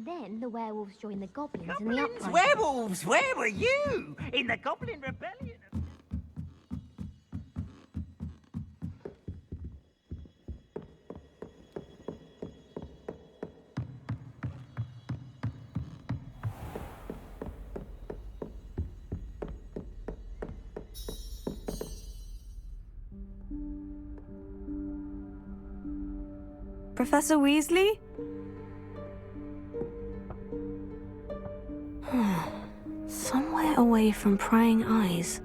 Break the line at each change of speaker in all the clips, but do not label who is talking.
Then the werewolves joined the goblins in the uprising.
Werewolves! Where were you? In the Goblin Rebellion?
Professor Weasley? Somewhere away from prying eyes.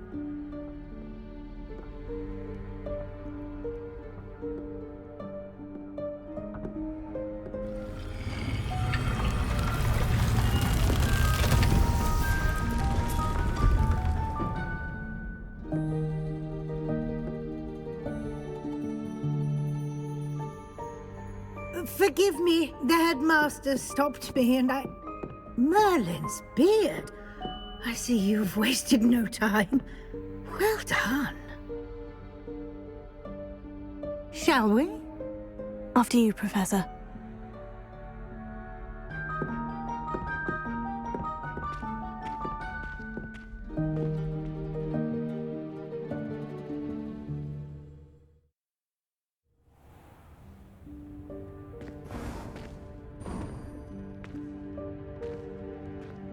Forgive me, the headmaster stopped me and I... Merlin's beard. I see you've wasted no time. Well done. Shall we?
After you, Professor.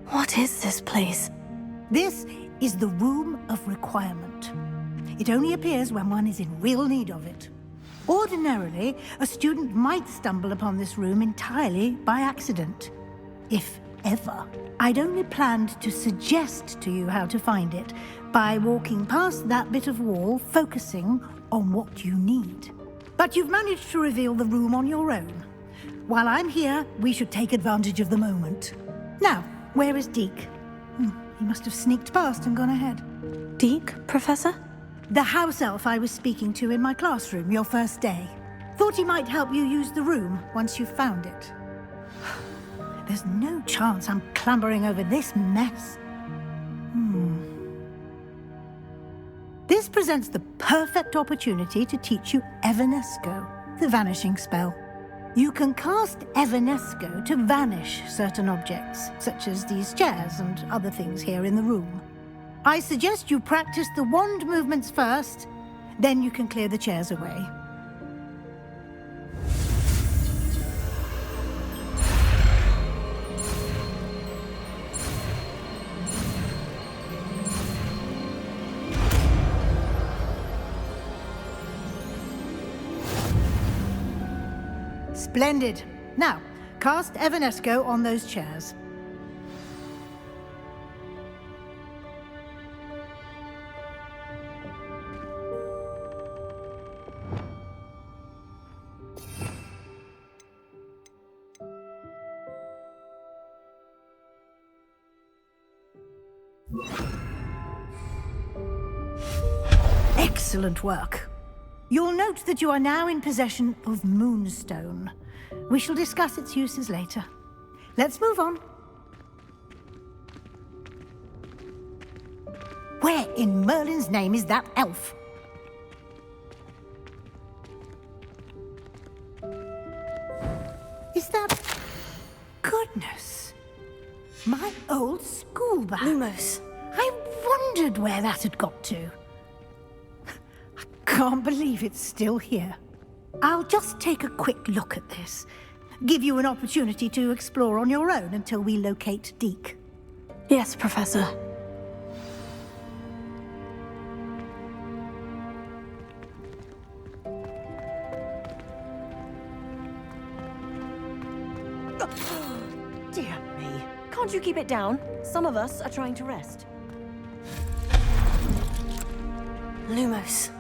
What is this place?
This is the Room of Requirement. It only appears when one is in real need of it. Ordinarily, a student might stumble upon this room entirely by accident. If ever. I'd only planned to suggest to you how to find it by walking past that bit of wall, focusing on what you need. But you've managed to reveal the room on your own. While I'm here, we should take advantage of the moment. Now, where is Deke? He must have sneaked past and gone ahead.
Deke, Professor?
The house elf I was speaking to in my classroom your first day. Thought he might help you use the room once you've found it. There's no chance I'm clambering over this mess. This presents the perfect opportunity to teach you Evanesco, the vanishing spell. You can cast Evanesco to vanish certain objects, such as these chairs and other things here in the room. I suggest you practice the wand movements first, then you can clear the chairs away. Splendid. Now, cast Evanesco on those chairs. Excellent work. You'll note that you are now in possession of Moonstone. We shall discuss its uses later. Let's move on. Where in Merlin's name is that elf? Is that... Goodness. My old school bag.
Lumos.
I wondered where that had got to. Can't believe it's still here. I'll just take a quick look at this. Give you an opportunity to explore on your own until we locate Deke.
Yes, Professor.
Dear me. Can't you keep it down? Some of us are trying to rest.
Lumos.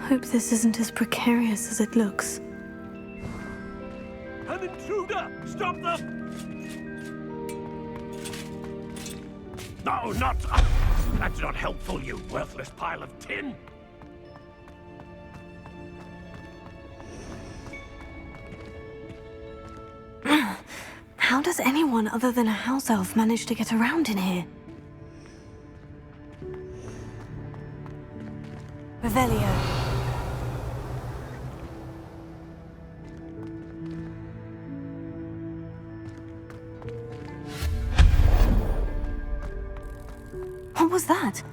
Hope this isn't as precarious as it looks.
An intruder! Stop them! No, not... That's not helpful, you worthless pile of tin!
How does anyone other than a house elf manage to get around in here? Revelio. What was that?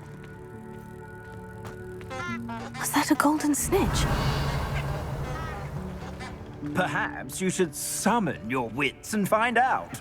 Was that a golden snitch?
Perhaps you should summon your wits and find out.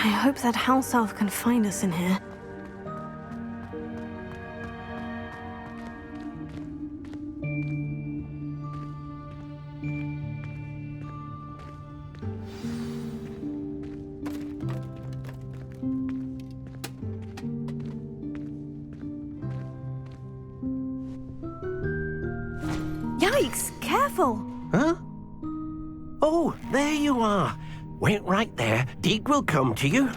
I hope that house elf can find us in here.
Yikes! Careful!
Huh? Oh, there you are. Wait right there. Deke will come to you.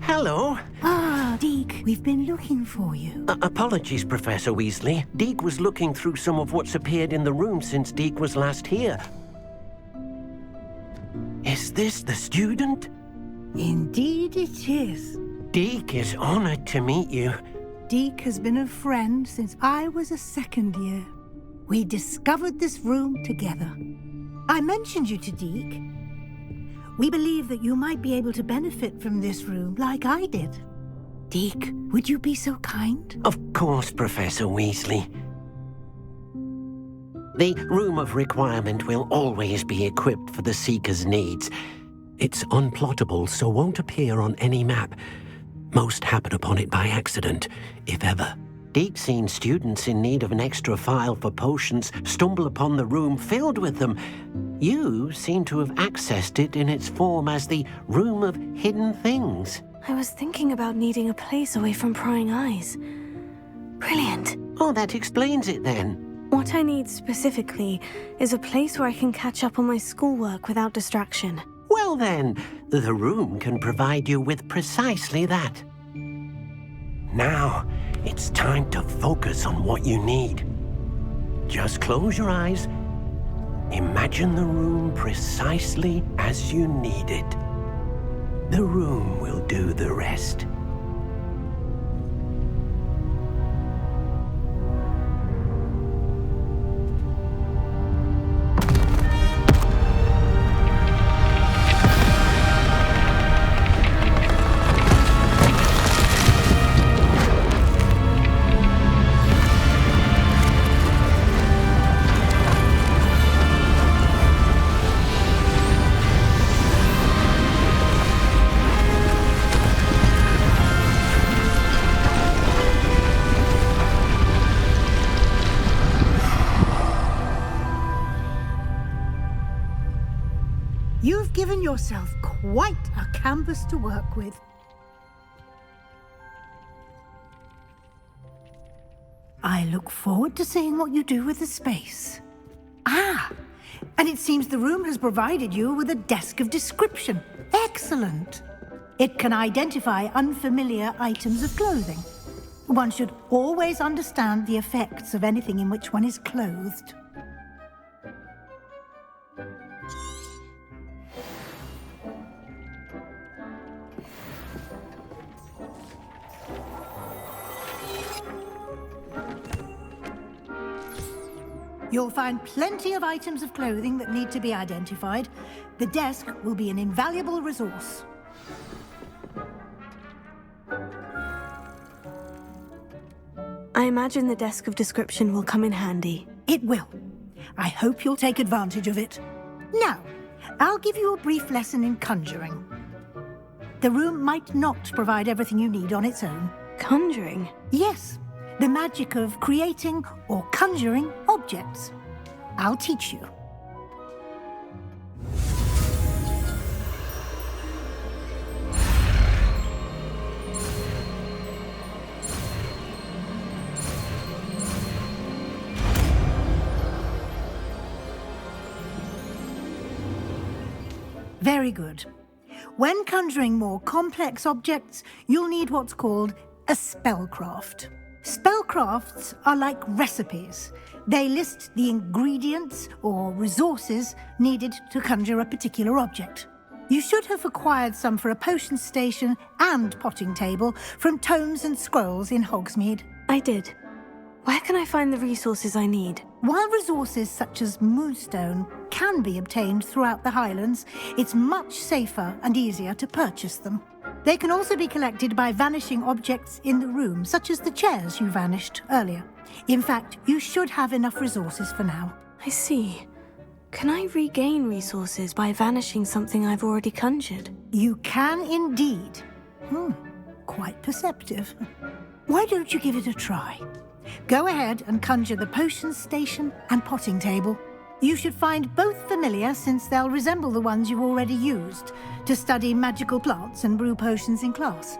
Hello.
Ah, Deke, we've been looking for you.
Apologies, Professor Weasley. Deke was looking through some of what's appeared in the room since Deke was last here. Is this the student?
Indeed it is.
Deke is honored to meet you.
Deke has been a friend since I was a second year. We discovered this room together. I mentioned you to Deke. We believe that you might be able to benefit from this room like I did. Deke, would you be so kind?
Of course, Professor Weasley. The Room of Requirement will always be equipped for the Seeker's needs. It's unplottable, so won't appear on any map. Most happen upon it by accident, if ever. Deke's seen students in need of an extra file for potions stumble upon the room filled with them. You seem to have accessed it in its form as the Room of Hidden Things.
I was thinking about needing a place away from prying eyes. Brilliant.
Oh, that explains it then.
What I need specifically is a place where I can catch up on my schoolwork without distraction.
Well then, the room can provide you with precisely that. Now, it's time to focus on what you need. Just close your eyes. Imagine the room precisely as you need it. The room will do the rest.
yourself quite a canvas to work with. I look forward to seeing what you do with the space. Ah, and it seems the room has provided you with a desk of description. Excellent. It can identify unfamiliar items of clothing. One should always understand the effects of anything in which one is clothed. You'll find plenty of items of clothing that need to be identified. The desk will be an invaluable resource.
I imagine the desk of description will come in handy.
It will. I hope you'll take advantage of it. Now, I'll give you a brief lesson in conjuring. The room might not provide everything you need on its own.
Conjuring?
Yes, the magic of creating or conjuring objects. I'll teach you. Very good. When conjuring more complex objects, you'll need what's called a spellcraft. Spellcrafts are like recipes. They list the ingredients or resources needed to conjure a particular object. You should have acquired some for a potion station and potting table from tomes and scrolls in Hogsmeade.
I did. Where can I find the resources I need?
While resources such as moonstone can be obtained throughout the Highlands, it's much safer and easier to purchase them. They can also be collected by vanishing objects in the room, such as the chairs you vanished earlier. In fact, you should have enough resources for now.
I see. Can I regain resources by vanishing something I've already conjured?
You can indeed. Quite perceptive. Why don't you give it a try? Go ahead and conjure the potion station and potting table. You should find both familiar, since they'll resemble the ones you've already used to study magical plants and brew potions in class.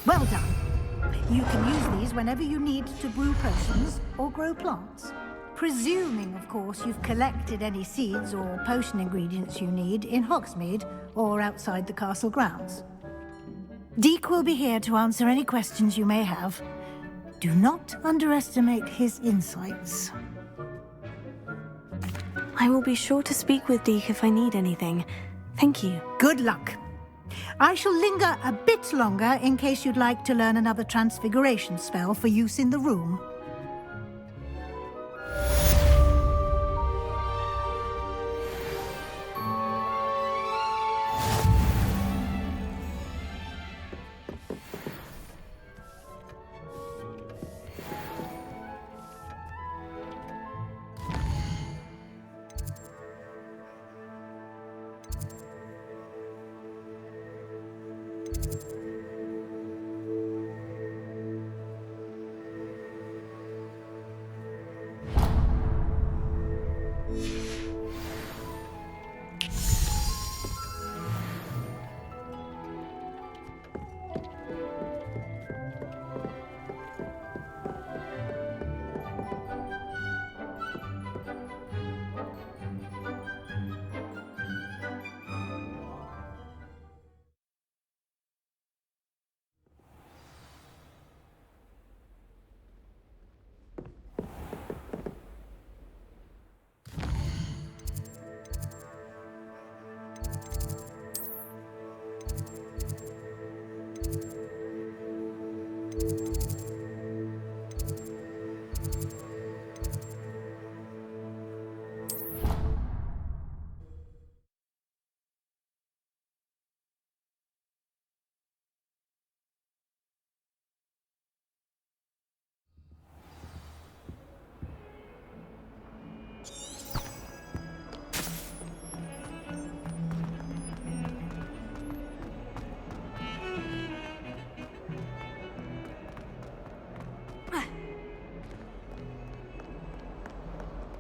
Well done. You can use these whenever you need to brew potions or grow plants. Presuming, of course, you've collected any seeds or potion ingredients you need in Hogsmeade or outside the castle grounds. Deek will be here to answer any questions you may have. Do not underestimate his insights.
I will be sure to speak with Deek if I need anything. Thank you.
Good luck. I shall linger a bit longer in case you'd like to learn another transfiguration spell for use in the room.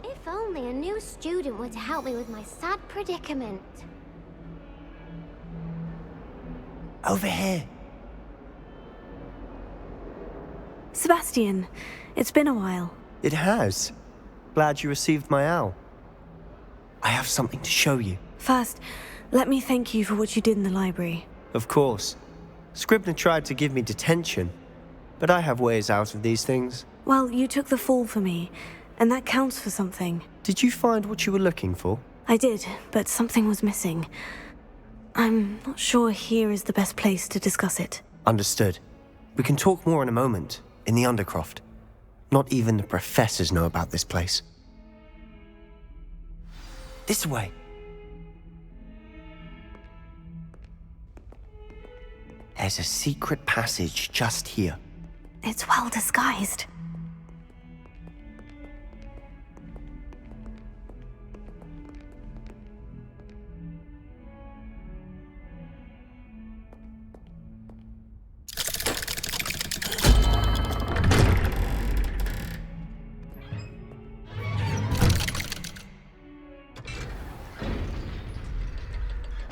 If only a new student were to help me with my sad predicament.
Over here.
Sebastian, it's been a while.
It has. Glad you received my owl. I have something to show you.
First, let me thank you for what you did in the library.
Of course. Scribner tried to give me detention, but I have ways out of these things.
Well, you took the fall for me, and that counts for something.
Did you find what you were looking for?
I did, but something was missing. I'm not sure here is the best place to discuss it.
Understood. We can talk more in a moment, in the Undercroft. Not even the professors know about this place. This way. There's a secret passage just here.
It's well disguised.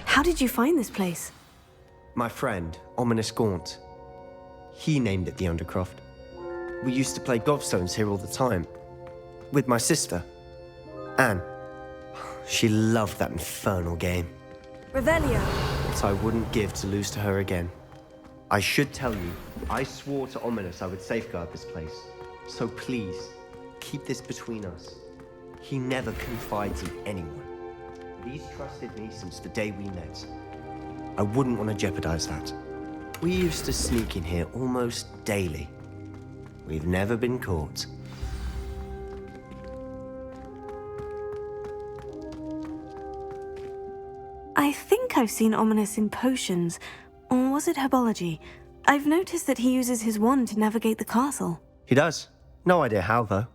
How did you find this place?
My friend, Ominous Gaunt. He named it the Undercroft. We used to play gobstones here all the time. With my sister, Anne. She loved that infernal game.
Revelio.
What I wouldn't give to lose to her again. I should tell you, I swore to Ominous I would safeguard this place. So please, keep this between us. He never confides in anyone. He's trusted me since the day we met. I wouldn't want to jeopardize that. We used to sneak in here almost daily. We've never been caught.
I think I've seen Ominous in potions. Or was it herbology? I've noticed that he uses his wand to navigate the castle.
He does. No idea how, though.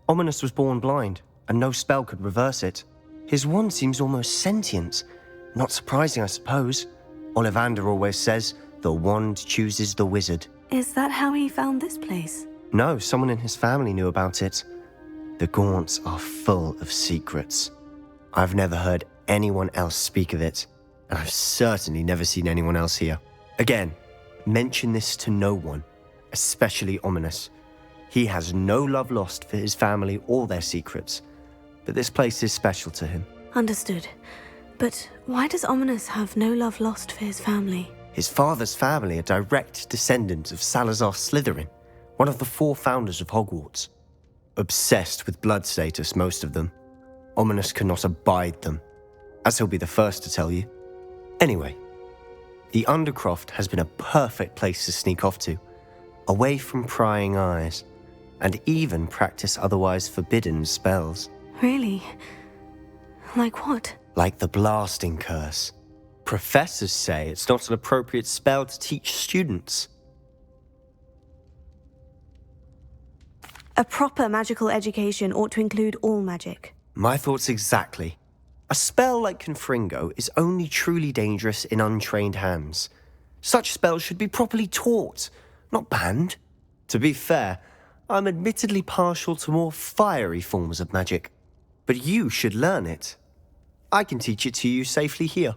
Ominous was born blind, and no spell could reverse it. His wand seems almost sentient. Not surprising, I suppose. Ollivander always says, the wand chooses the wizard.
Is that how he found this place?
No, someone in his family knew about it. The Gaunts are full of secrets. I've never heard anyone else speak of it, and I've certainly never seen anyone else here. Again, Mention this to no one, especially Ominous. He has no love lost for his family or their secrets, but this place is special to him.
Understood. But why does Ominous have no love lost for his family?
His father's family are direct descendants of Salazar Slytherin, one of the 4 founders of Hogwarts. Obsessed with blood status, most of them. Ominous cannot abide them, as he'll be the first to tell you. Anyway, the Undercroft has been a perfect place to sneak off to, away from prying eyes, and even practice otherwise forbidden spells.
Really? Like what?
Like the blasting curse. Professors say it's not an appropriate spell to teach students.
A proper magical education ought to include all magic.
My thoughts exactly. A spell like Confringo is only truly dangerous in untrained hands. Such spells should be properly taught, not banned. To be fair, I'm admittedly partial to more fiery forms of magic. But you should learn it. I can teach it to you safely here.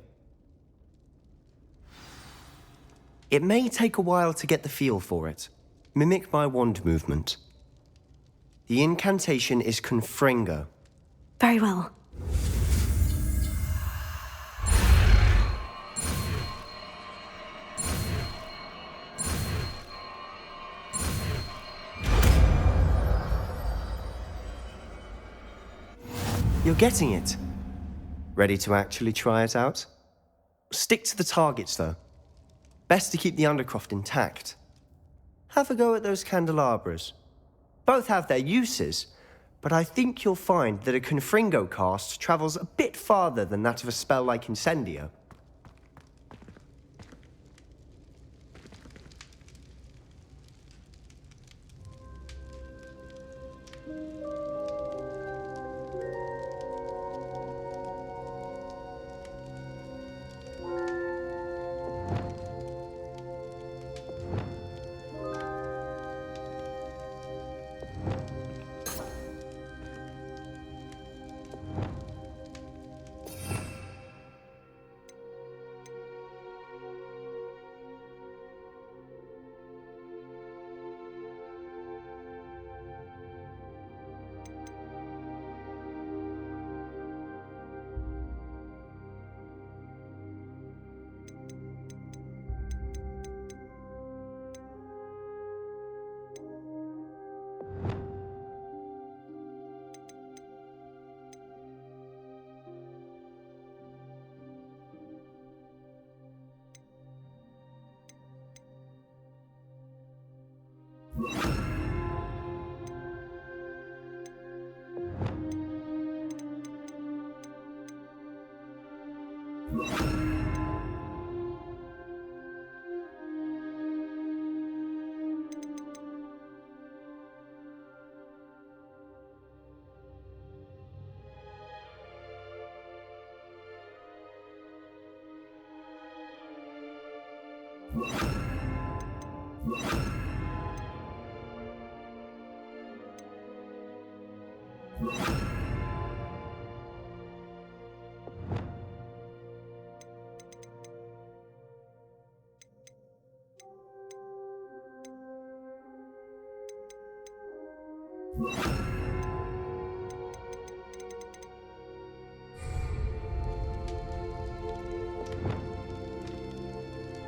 It may take a while to get the feel for it. Mimic my wand movement. The incantation is Confringo.
Very well.
You're getting it. Ready to actually try it out? Stick to the targets, though. Best to keep the Undercroft intact. Have a go at those candelabras. Both have their uses, but I think you'll find that a Confringo cast travels a bit farther than that of a spell like Incendio.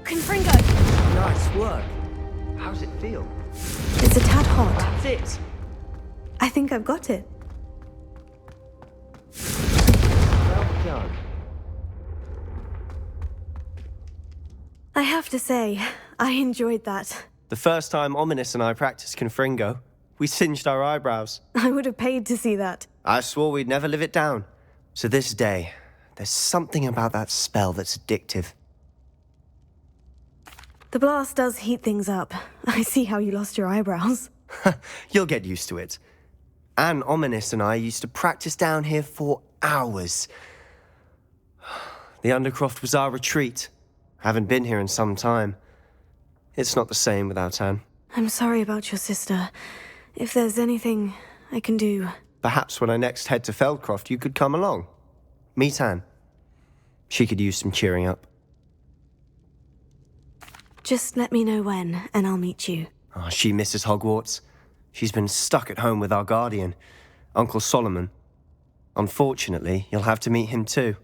Confringo!
Nice work. How's it feel?
It's a tad hot.
That's it.
I think I've got it.
Well done.
I have to say, I enjoyed that.
The first time Ominous and I practiced Confringo, we singed our eyebrows.
I would have paid to see that.
I swore we'd never live it down. To this day, there's something about that spell that's addictive.
The blast does heat things up. I see how you lost your eyebrows.
You'll get used to it. Anne Ominous and I used to practice down here for hours. The Undercroft was our retreat. Haven't been here in some time. It's not the same without Anne.
I'm sorry about your sister. If there's anything I can do...
Perhaps when I next head to Feldcroft, you could come along. Meet Anne. She could use some cheering up.
Just let me know when, and I'll meet you.
Oh, she misses Hogwarts. She's been stuck at home with our guardian, Uncle Solomon. Unfortunately, you'll have to meet him too.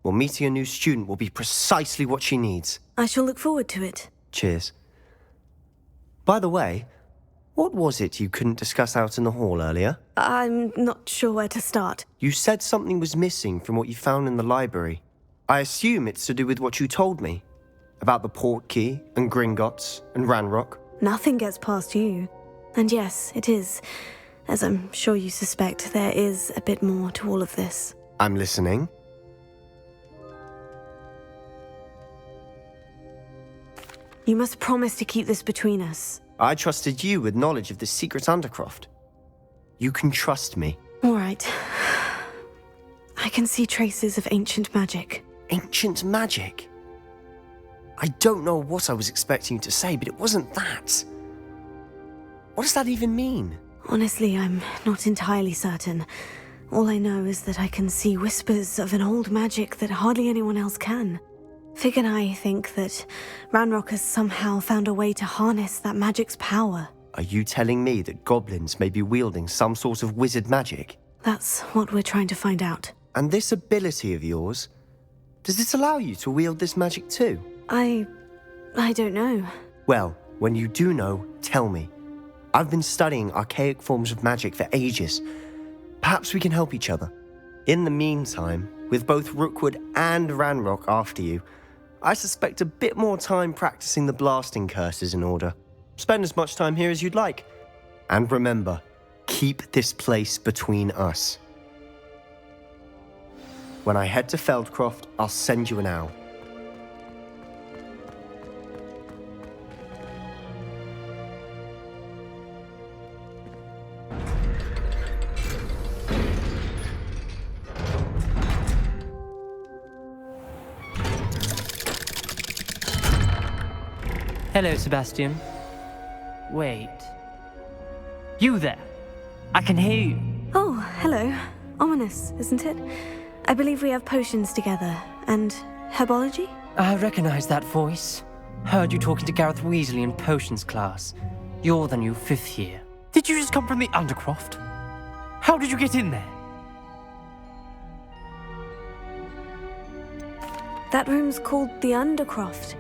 Well, meeting a new student will be precisely what she needs.
I shall look forward to it.
Cheers. By the way, what was it you couldn't discuss out in the hall earlier?
I'm not sure where to start.
You said something was missing from what you found in the library. I assume it's to do with what you told me. About the Portkey, and Gringotts, and Ranrock.
Nothing gets past you. And yes, it is. As I'm sure you suspect, there is a bit more to all of this.
I'm listening.
You must promise to keep this between us.
I trusted you with knowledge of the secret Undercroft. You can trust me.
All right. I can see traces of ancient magic.
Ancient magic? I don't know what I was expecting you to say, but it wasn't that. What does that even mean?
Honestly, I'm not entirely certain. All I know is that I can see whispers of an old magic that hardly anyone else can. Fig and I think that Ranrock has somehow found a way to harness that magic's power.
Are you telling me that goblins may be wielding some sort of wizard magic?
That's what we're trying to find out.
And this ability of yours, does it allow you to wield this magic too?
I don't know.
Well, when you do know, tell me. I've been studying archaic forms of magic for ages. Perhaps we can help each other. In the meantime, with both Rookwood and Ranrock after you, I suspect a bit more time practicing the blasting curse is in order. Spend as much time here as you'd like. And remember, keep this place between us. When I head to Feldcroft, I'll send you an owl.
Hello, Sebastian. Wait. You there? I can hear you.
Oh, hello. Ominous, isn't it? I believe we have potions together. And herbology?
I recognize that voice. Heard you talking to Gareth Weasley in potions class. You're the new 5th year. Did you just come from the Undercroft? How did you get in there?
That room's called the Undercroft.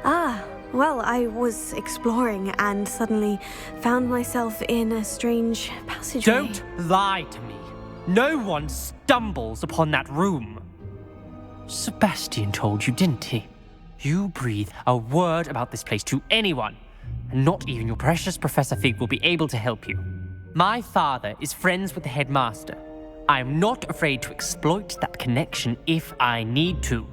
Ah, well, I was exploring and suddenly found myself in a strange passageway.
Don't lie to me. No one stumbles upon that room. Sebastian told you, didn't he? You breathe a word about this place to anyone, and not even your precious Professor Fig will be able to help you. My father is friends with the headmaster. I am not afraid to exploit that connection if I need to.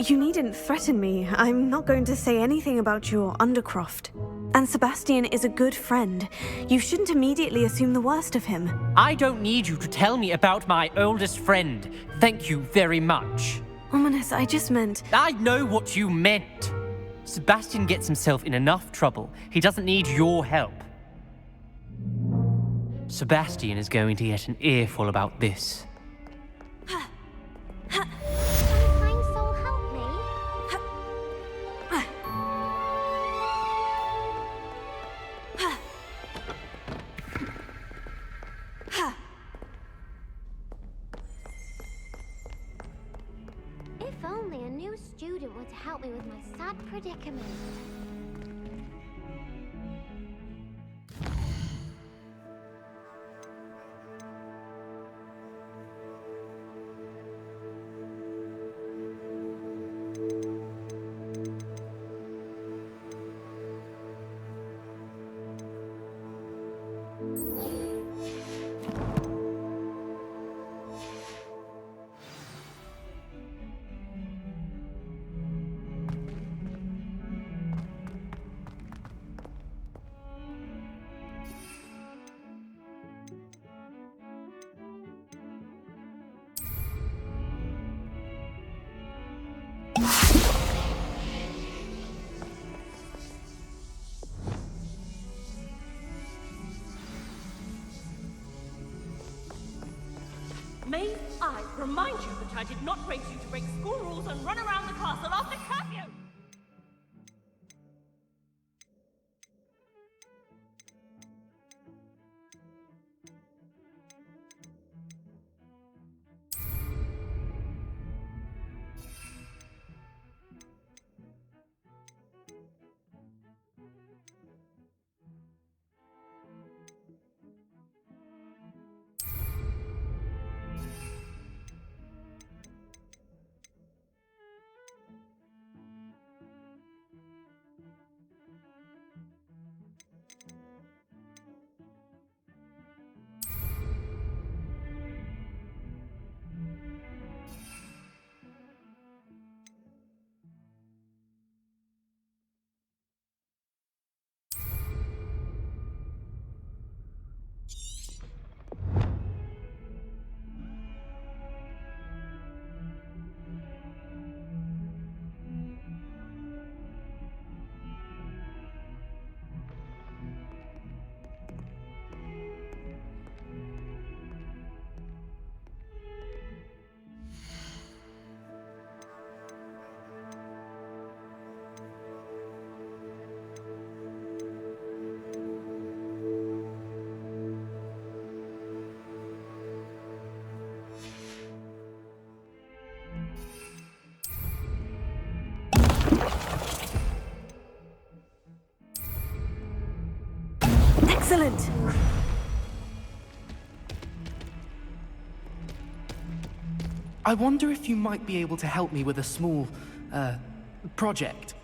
You needn't threaten me. I'm not going to say anything about your Undercroft. And Sebastian is a good friend. You shouldn't immediately assume the worst of him.
I don't need you to tell me about my oldest friend. Thank you very much.
Ominous, I just meant...
I know what you meant. Sebastian gets himself in enough trouble. He doesn't need your help. Sebastian is going to get an earful about this.
Kind soul, help me. If only a new student would help me with my sad predicament.
May I remind you that I did not raise you to break school rules and run around the castle after curfew?
Excellent!
I wonder if you might be able to help me with a small, project.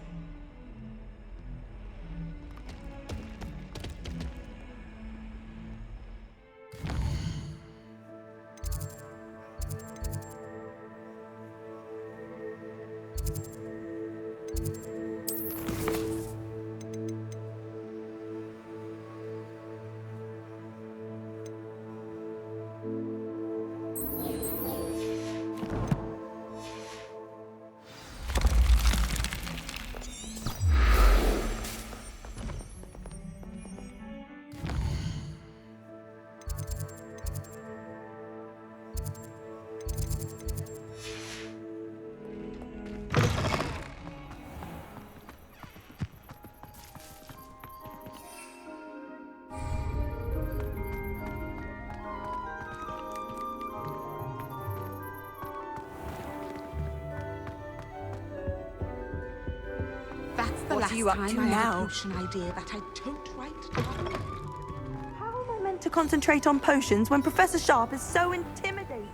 That's the last
you up
time
to
I had
now?
a potion idea that I don't write down.
How am I meant to concentrate on potions when Professor Sharp is so intimidating?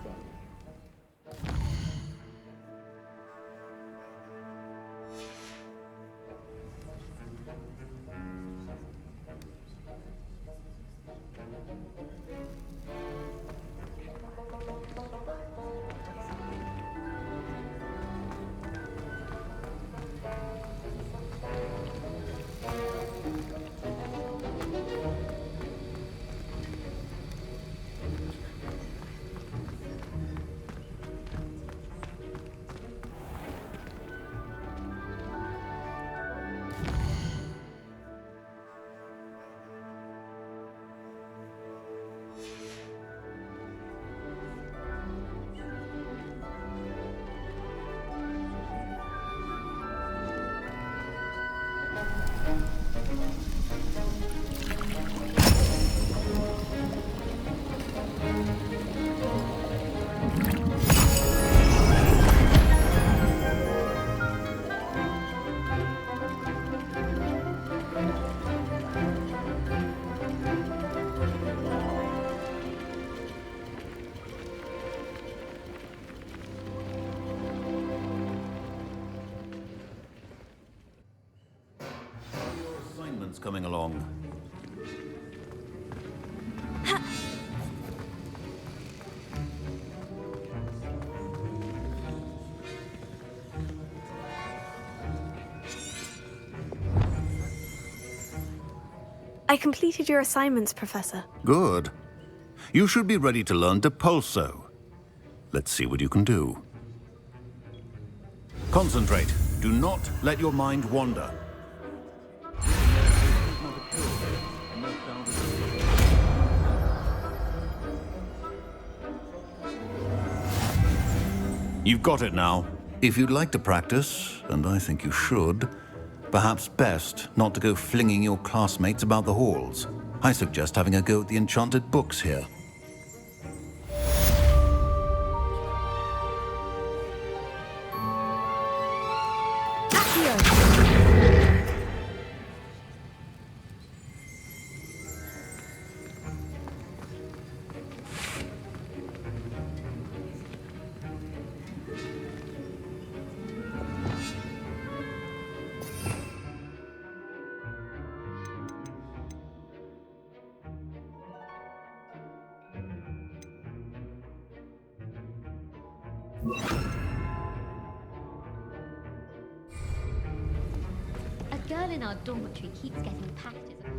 Coming along.
I completed your assignments, Professor.
Good. You should be ready to learn Depulso. Let's see what you can do. Concentrate. Do not let your mind wander. You've got it now. If you'd like to practice, and I think you should, perhaps best not to go flinging your classmates about the halls. I suggest having a go at the enchanted books here.
A girl in our dormitory keeps getting packages of...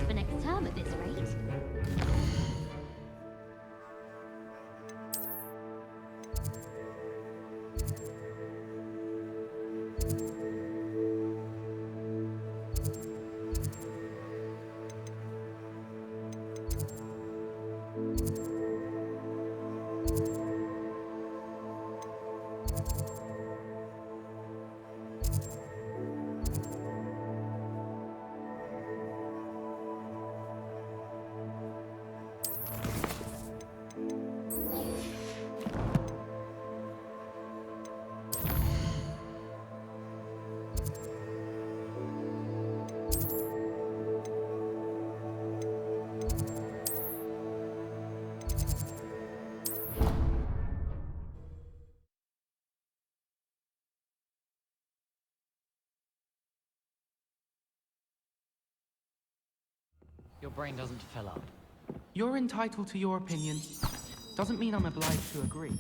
for next term at this rate.
Your brain doesn't fill up.
You're entitled to your opinion. Doesn't mean I'm obliged to agree.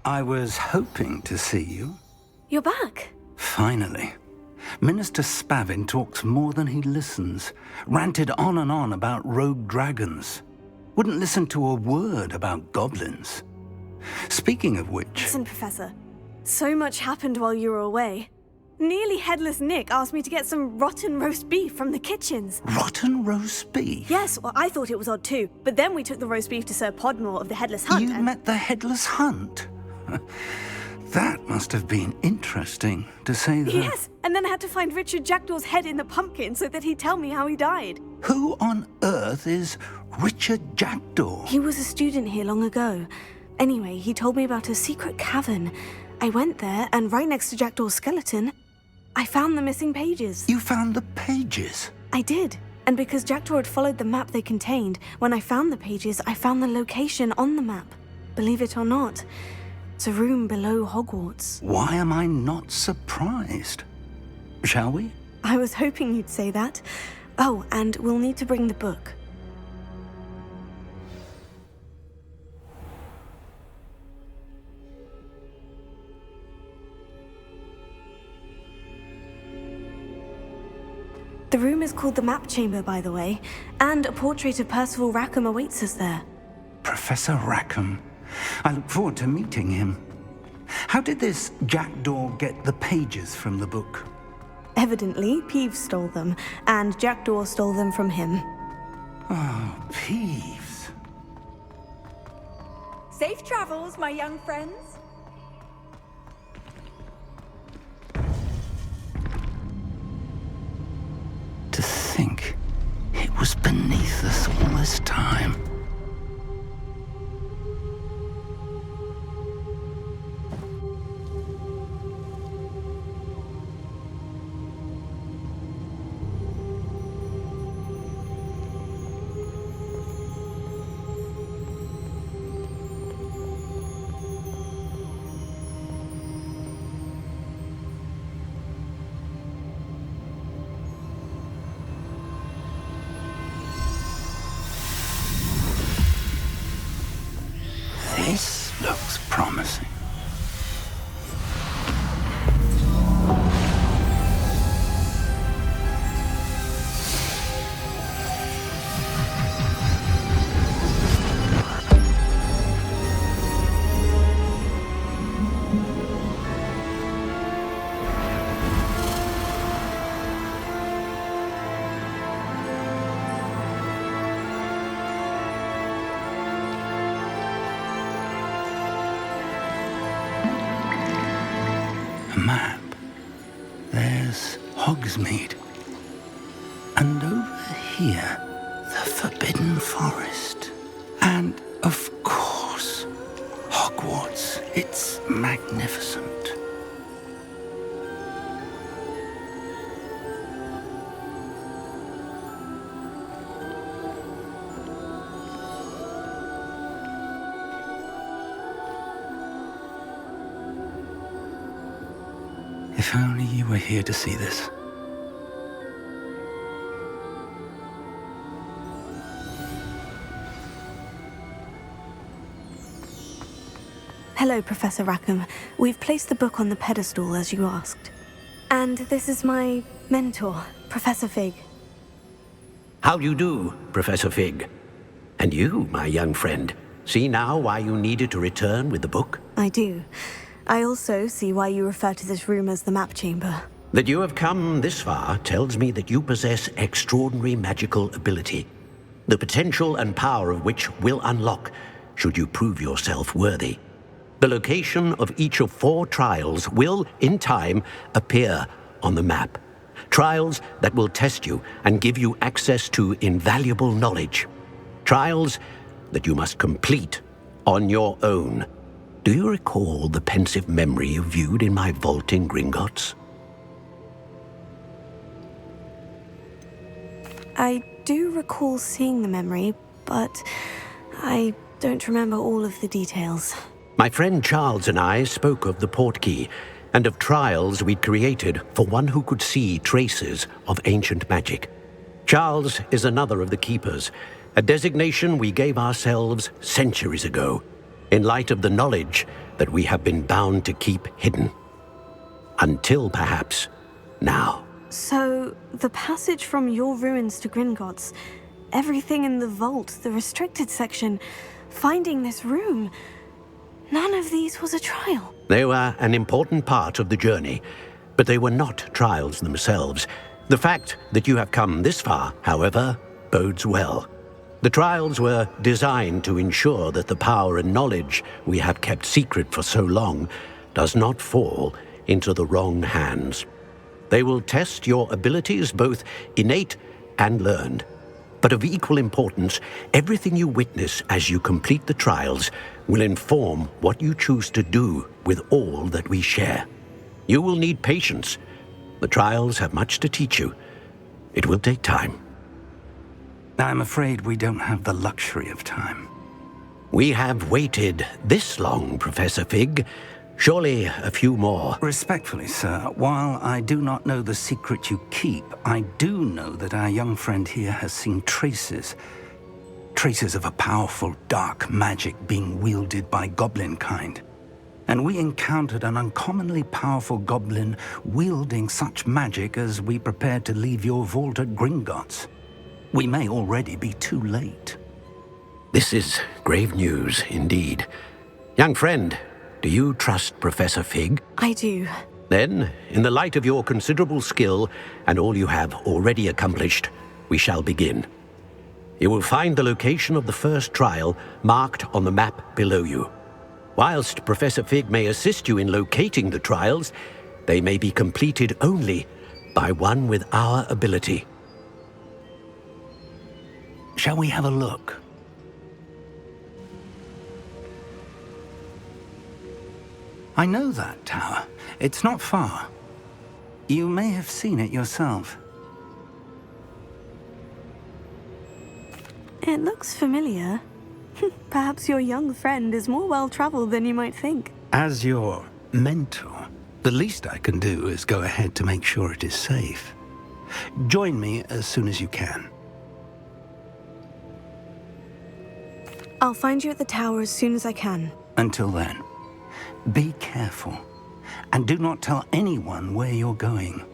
I was hoping to see you.
You're back.
Finally. Minister Spavin talks more than he listens. Ranted on and on about rogue dragons. Wouldn't listen to a word about goblins. Speaking of which...
Listen, Professor. So much happened while you were away. Nearly Headless Nick asked me to get some rotten roast beef from the kitchens.
Rotten roast beef?
Yes, well, I thought it was odd too. But then we took the roast beef to Sir Podmore of the Headless Hunt.
You met the Headless Hunt? That must have been interesting, to say the...
Yes, and then I had to find Richard Jackdaw's head in the pumpkin so that he'd tell me how he died.
Who on earth is Richard Jackdaw?
He was a student here long ago. Anyway, he told me about a secret cavern. I went there, and right next to Jackdaw's skeleton, I found the missing pages.
You found the pages?
I did. And because Jackdaw had followed the map they contained, when I found the pages, I found the location on the map. Believe it or not, it's a room below Hogwarts.
Why am I not surprised? Shall we?
I was hoping you'd say that. Oh, and we'll need to bring the book. The room is called the Map Chamber, by the way, and a portrait of Percival Rackham awaits us there.
Professor Rackham. I look forward to meeting him. How did this jackdaw get the pages from the book?
Evidently, Peeves stole them, and Jackdaw stole them from him.
Oh, Peeves.
Safe travels, my young friends.
To think it was beneath us all this time. This looks promising. A map. There's Hogsmeade. And over here, the Forbidden Forest. And, of course, Hogwarts. It's magnificent. If only you were here to see this.
Hello, Professor Rackham. We've placed the book on the pedestal, as you asked. And this is my mentor, Professor Fig.
How do you do, Professor Fig? And you, my young friend, see now why you needed to return with the book?
I do. I also see why you refer to this room as the Map Chamber.
That you have come this far tells me that you possess extraordinary magical ability, the potential and power of which will unlock should you prove yourself worthy. The location of each of 4 trials will, in time, appear on the map. Trials that will test you and give you access to invaluable knowledge. Trials that you must complete on your own. Do you recall the pensive memory you viewed in my vault in Gringotts?
I do recall seeing the memory, but I don't remember all of the details.
My friend Charles and I spoke of the portkey and of trials we'd created for one who could see traces of ancient magic. Charles is another of the keepers, a designation we gave ourselves centuries ago, in light of the knowledge that we have been bound to keep hidden. Until perhaps now.
So, the passage from your ruins to Gringotts, everything in the vault, the restricted section, finding this room, none of these was a trial.
They were an important part of the journey, but they were not trials themselves. The fact that you have come this far, however, bodes well. The trials were designed to ensure that the power and knowledge we have kept secret for so long does not fall into the wrong hands. They will test your abilities, both innate and learned. But of equal importance, everything you witness as you complete the trials will inform what you choose to do with all that we share. You will need patience. The trials have much to teach you. It will take time.
I'm afraid we don't have the luxury of time.
We have waited this long, Professor Fig. Surely a few more.
Respectfully, sir, while I do not know the secret you keep, I do know that our young friend here has seen traces of a powerful dark magic being wielded by goblin kind. And we encountered an uncommonly powerful goblin wielding such magic as we prepared to leave your vault at Gringotts. We may already be too late.
This is grave news indeed. Young friend, do you trust Professor Fig?
I do.
Then, in the light of your considerable skill and all you have already accomplished, we shall begin. You will find the location of the first trial marked on the map below you. Whilst Professor Fig may assist you in locating the trials, they may be completed only by one with our ability.
Shall we have a look? I know that tower. It's not far. You may have seen it yourself.
It looks familiar. Perhaps your young friend is more well-traveled than you might think.
As your mentor, the least I can do is go ahead to make sure it is safe. Join me as soon as you can.
I'll find you at the tower as soon as I can.
Until then, be careful, and do not tell anyone where you're going.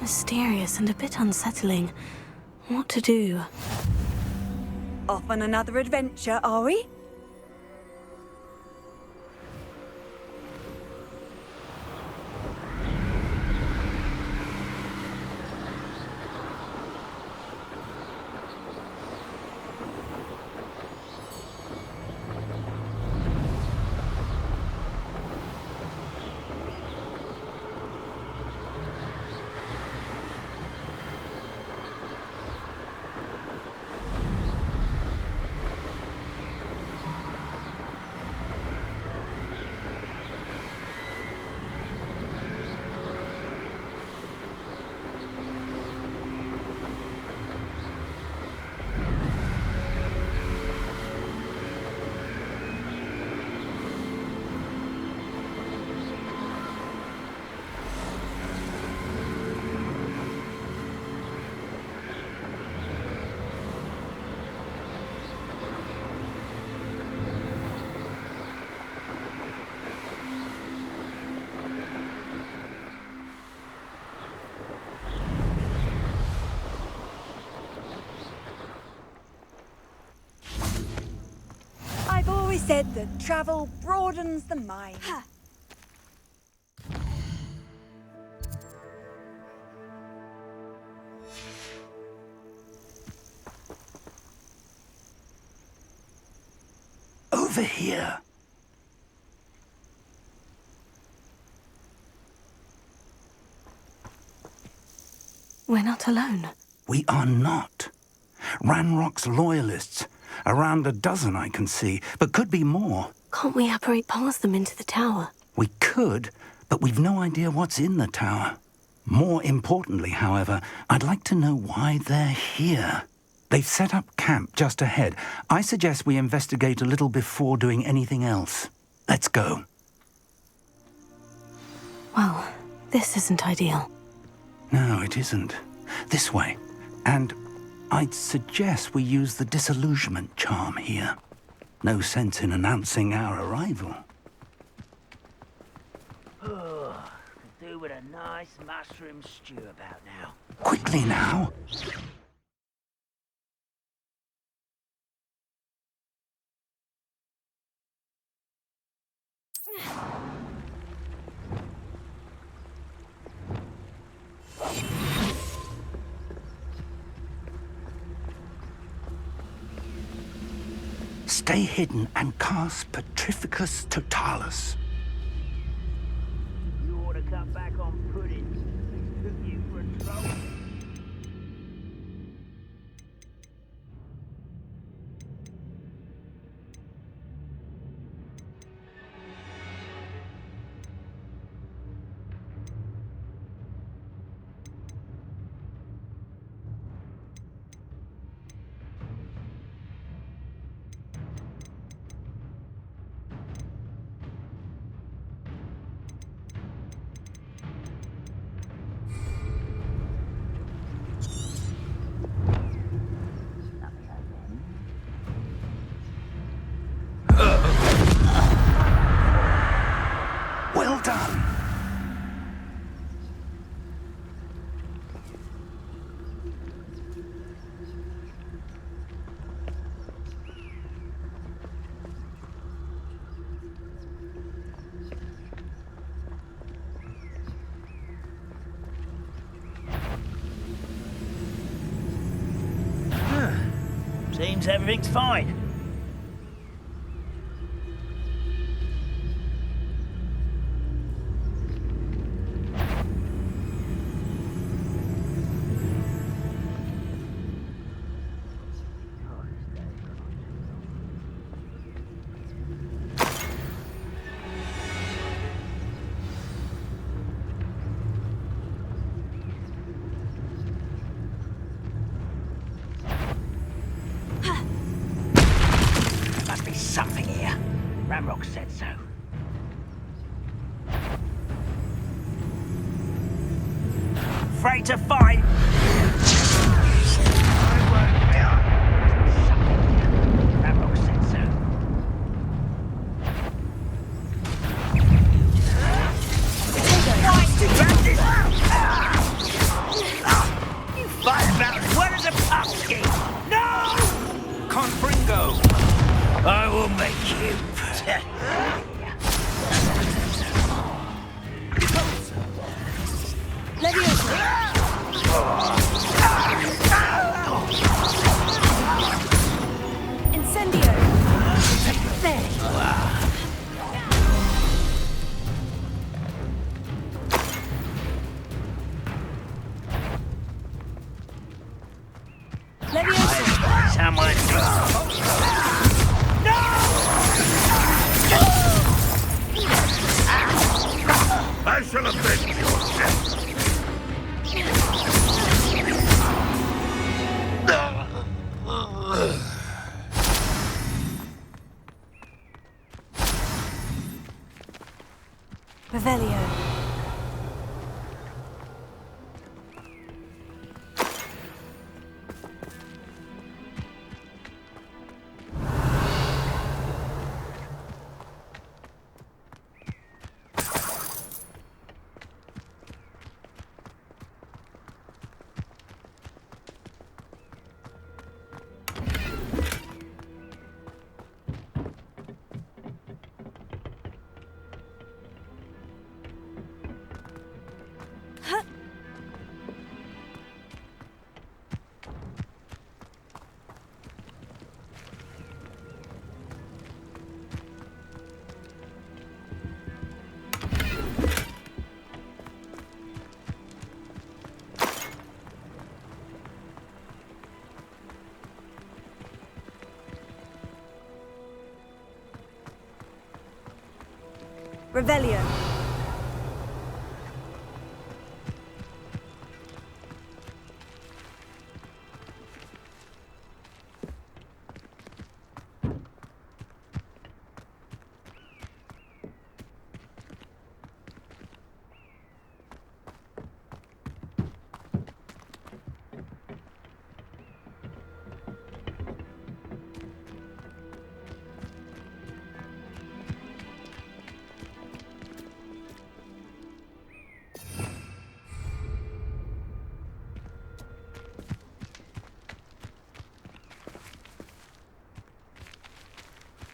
Mysterious and a bit unsettling. What to do?
Off on another adventure, are we? I've always said that travel broadens the mind.
Over here.
We're not alone.
We are not. Ranrock's loyalists. Around a dozen I can see, but could be more.
Can't we apparate past them into the tower?
We could, but we've no idea what's in the tower. More importantly, however, I'd like to know why they're here. They've set up camp just ahead. I suggest we investigate a little before doing anything else. Let's go.
Well, this isn't ideal.
No, it isn't. This way. And I'd suggest we use the disillusionment charm here. No sense in announcing our arrival.
Oh, could do with a nice mushroom stew about now.
Quickly now. Stay hidden and cast Petrificus Totalis.
You ought to cut back on pudding. They took you for a troll.
Well done.
Seems everything's fine. Something here. Ramrock said so. Afraid to fight? Ramrock said so. You fight about as well as a pumpkin! No!
Confringo!
I will make you.
Incendio! There!
Someone.
I shall avenge your death.
Revelio. Revelio.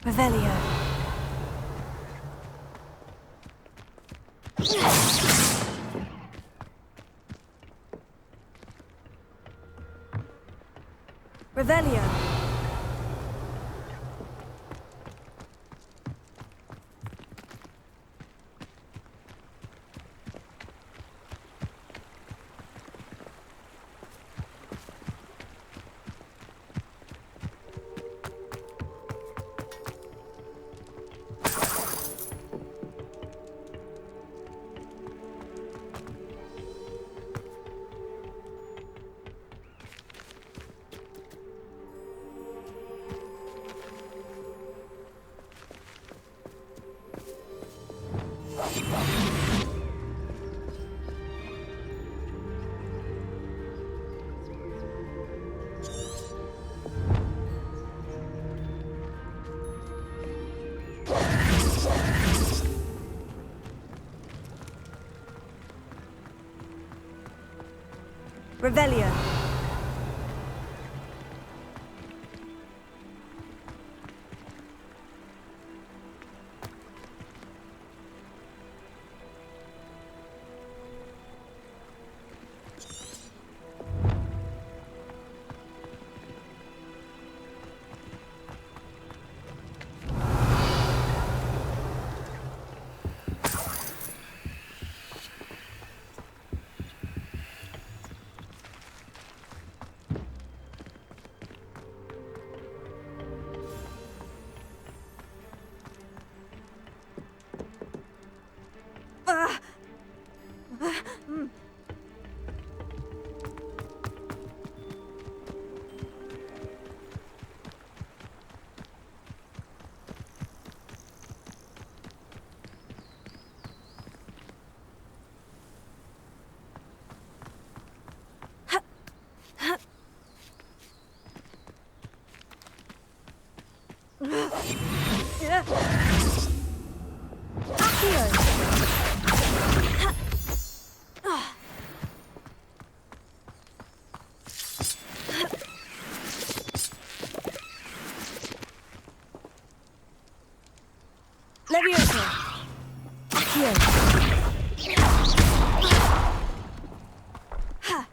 Revelio. Revelio. Revelio. Levioso. Accio. Ha.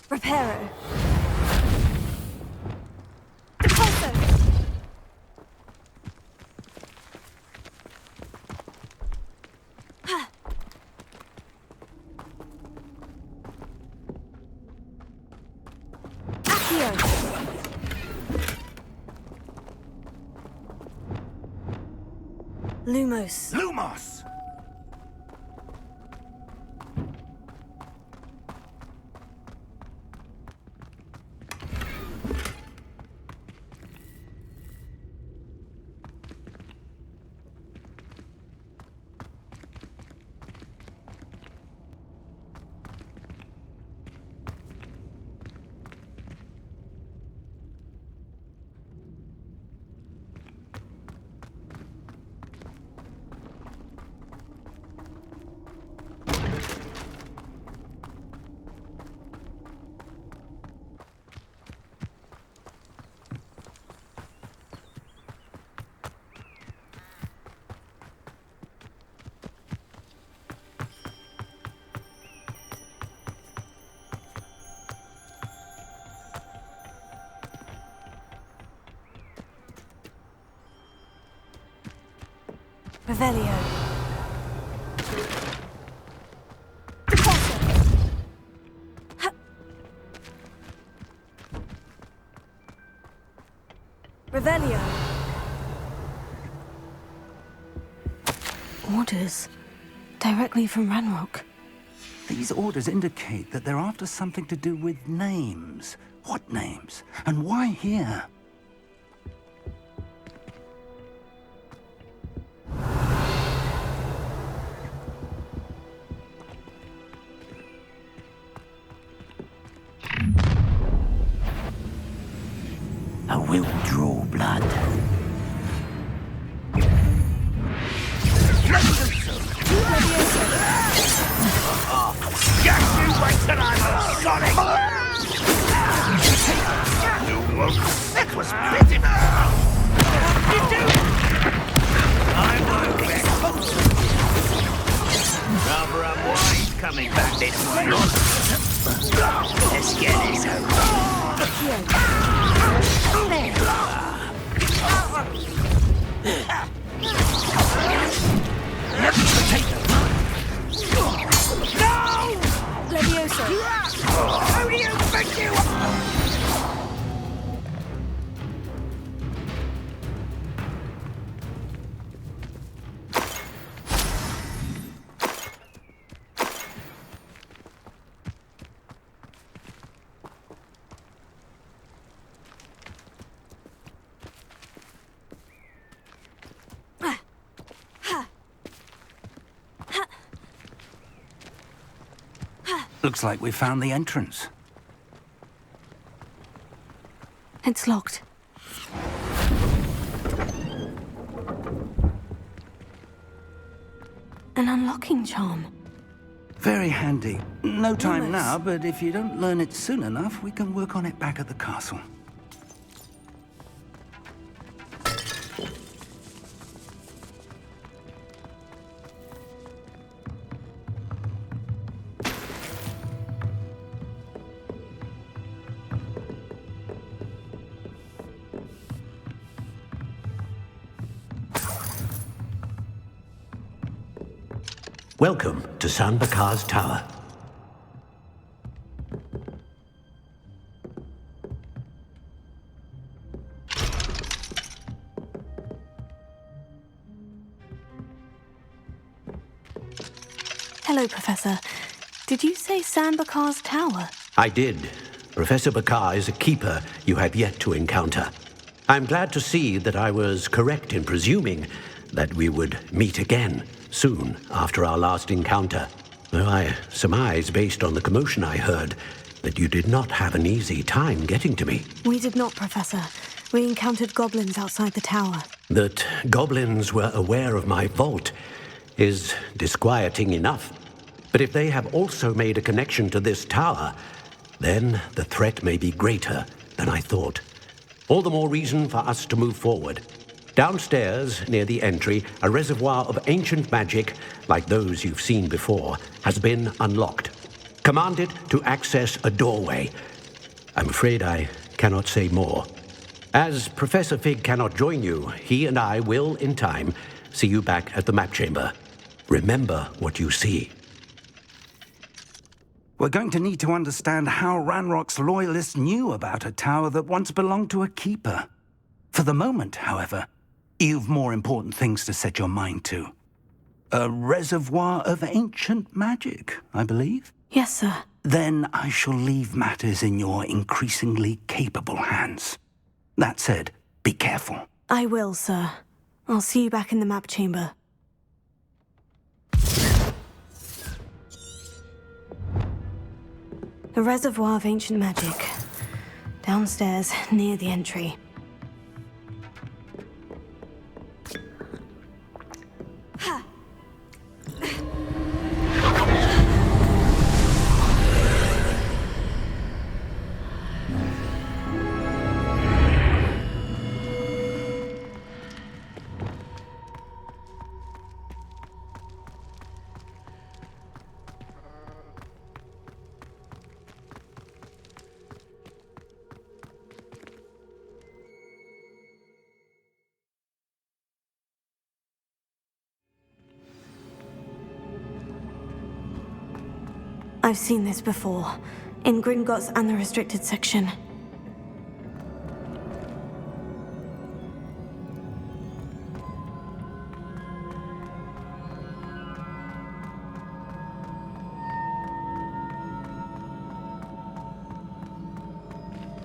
Reparo. Repulso. Ha. Lumos.
Lumos!
Revelio. Revelio. Orders. Directly from Ranrock.
These orders indicate that they're after something to do with names. What names? And why here?
I will draw blood.
Levioso.
Who do you think you are?
Looks like we found the entrance.
It's locked. An unlocking charm.
Very handy. No time
Almost.
now, but if you don't learn it soon enough, we can work on it back at the castle.
Welcome to San Bakar's Tower.
Hello, Professor. Did you say San Bakar's Tower?
I did. Professor Bakar is a keeper you have yet to encounter. I'm glad to see that I was correct in presuming that we would meet again soon after our last encounter. Though I surmise, based on the commotion I heard, that you did not have an easy time getting to me.
We did not, Professor. We encountered goblins outside the tower.
That goblins were aware of my vault is disquieting enough. But if they have also made a connection to this tower, then the threat may be greater than I thought. All the more reason for us to move forward. Downstairs, near the entry, a reservoir of ancient magic, like those you've seen before, has been unlocked. Command it to access a doorway. I'm afraid I cannot say more. As Professor Fig cannot join you, he and I will, in time, see you back at the map chamber. Remember what you see.
We're going to need to understand how Ranrock's loyalists knew about a tower that once belonged to a keeper. For the moment, however, you've more important things to set your mind to. A reservoir of ancient magic, I believe?
Yes, sir.
Then I shall leave matters in your increasingly capable hands. That said, be careful.
I will, sir. I'll see you back in the map chamber. The reservoir of ancient magic. Downstairs, near the entry. I've seen this before, in Gringotts and the restricted section.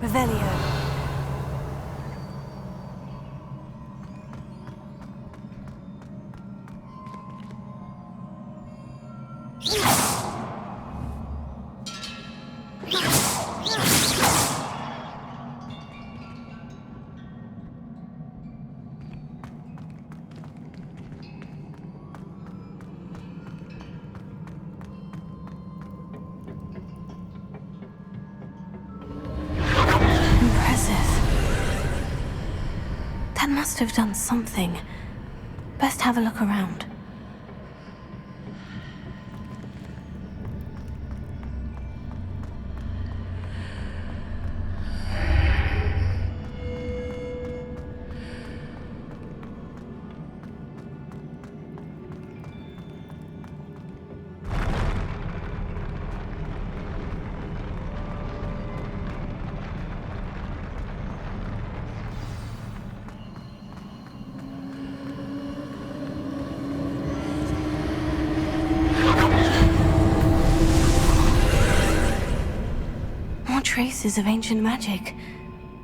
Revelio. That must have done something. Best have a look around. traces of ancient magic.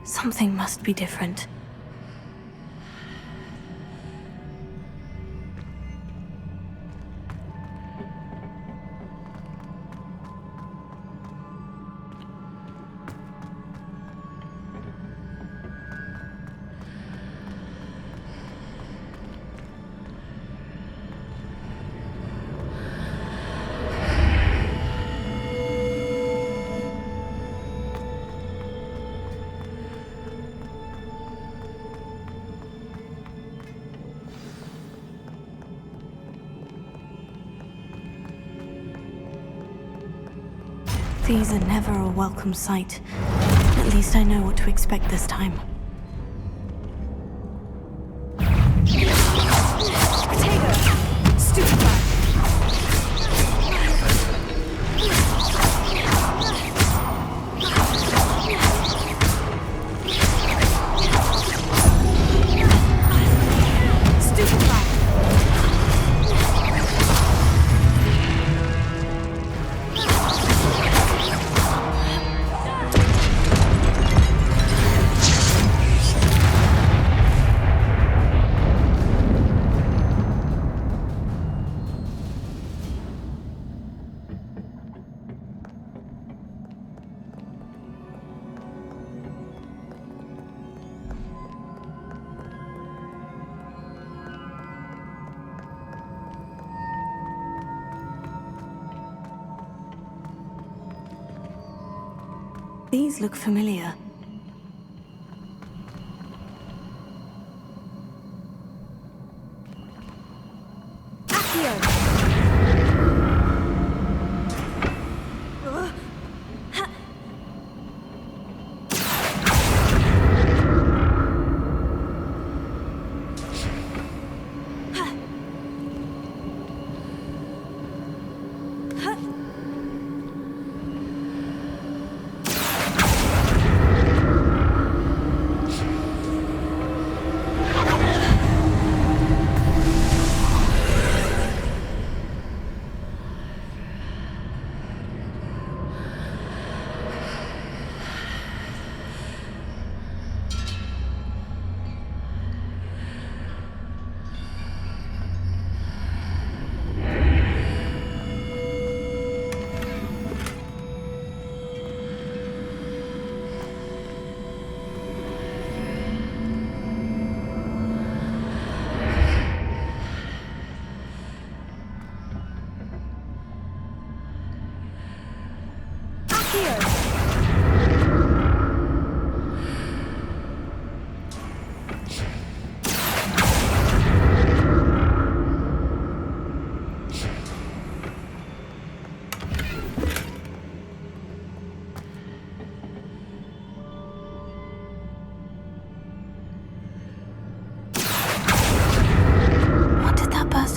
Something must be different. These are never a welcome sight. At least I know what to expect this time. These look familiar.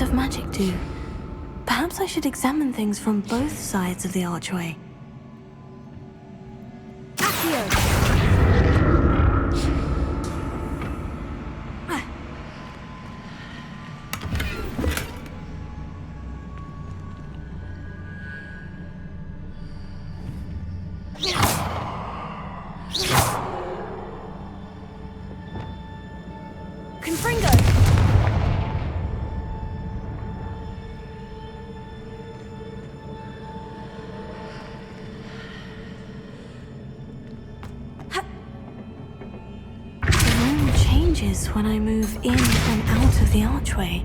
Of magic do? Perhaps I should examine things from both sides of the archway. When I move in and out of the archway.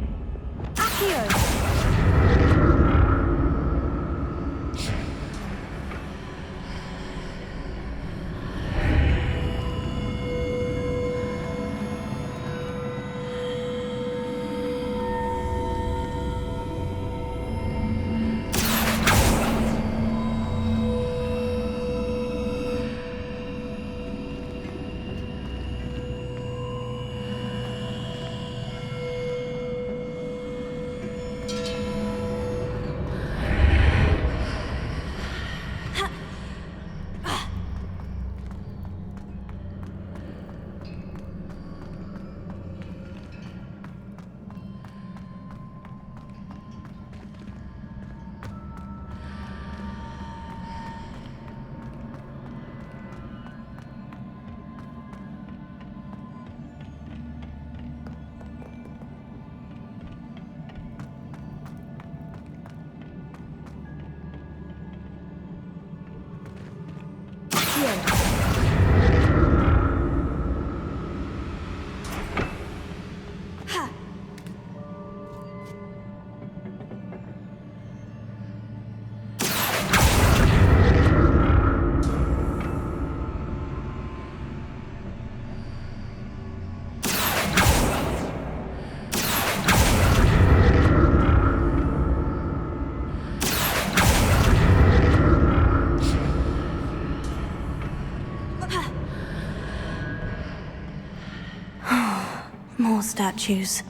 More statues.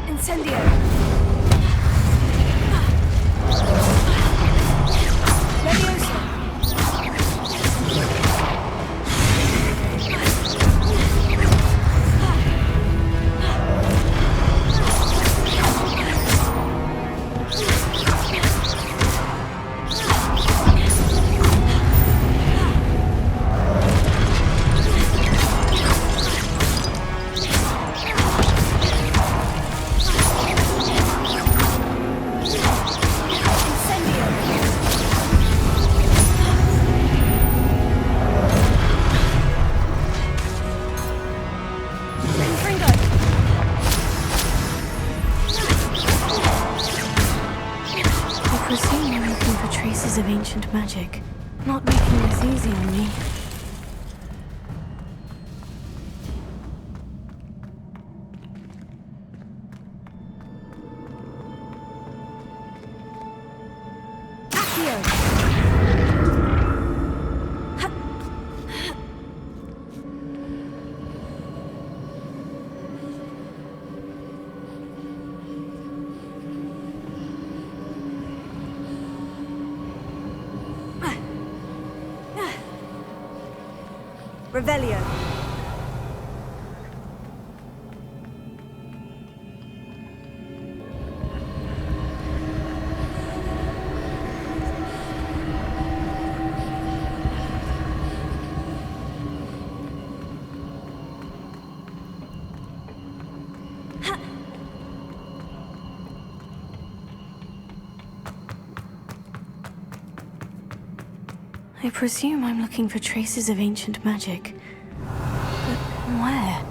Incendio! Levioso!
Of ancient magic. Not making this easy on me.
Revelio.
I presume I'm looking for traces of ancient magic. But where?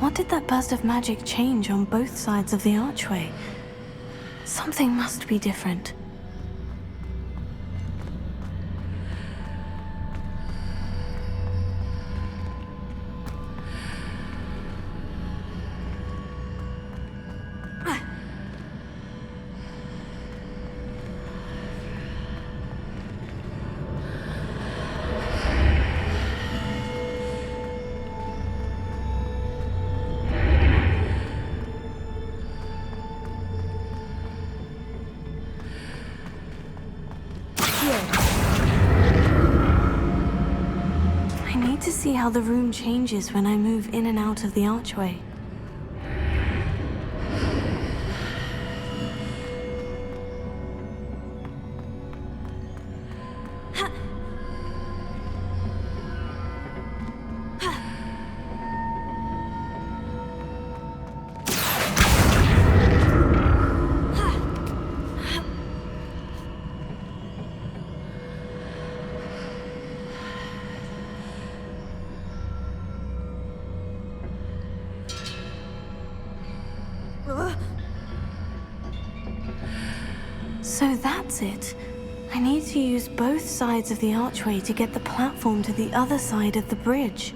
What did that burst of magic change on both sides of the archway? Something must be different. I need to see how the room changes when I move in and out of the archway. So that's it. I need to use both sides of the archway to get the platform to the other side of the bridge.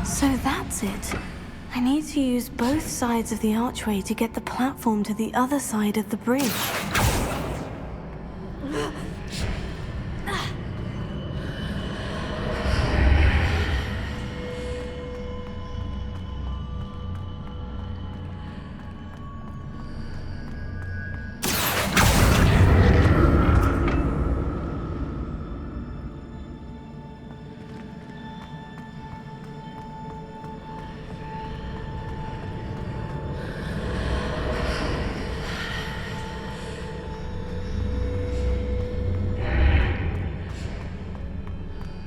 So that's it. I need to use both sides of the archway to get the platform to the other side of the bridge.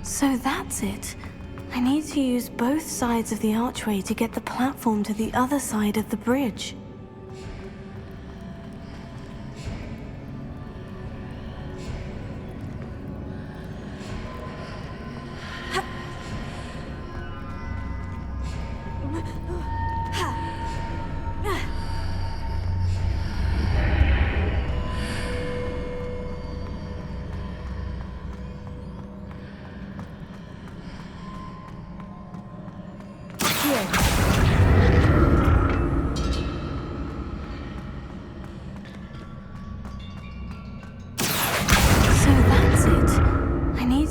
So that's it. I need to use both sides of the archway to get the platform to the other side of the bridge.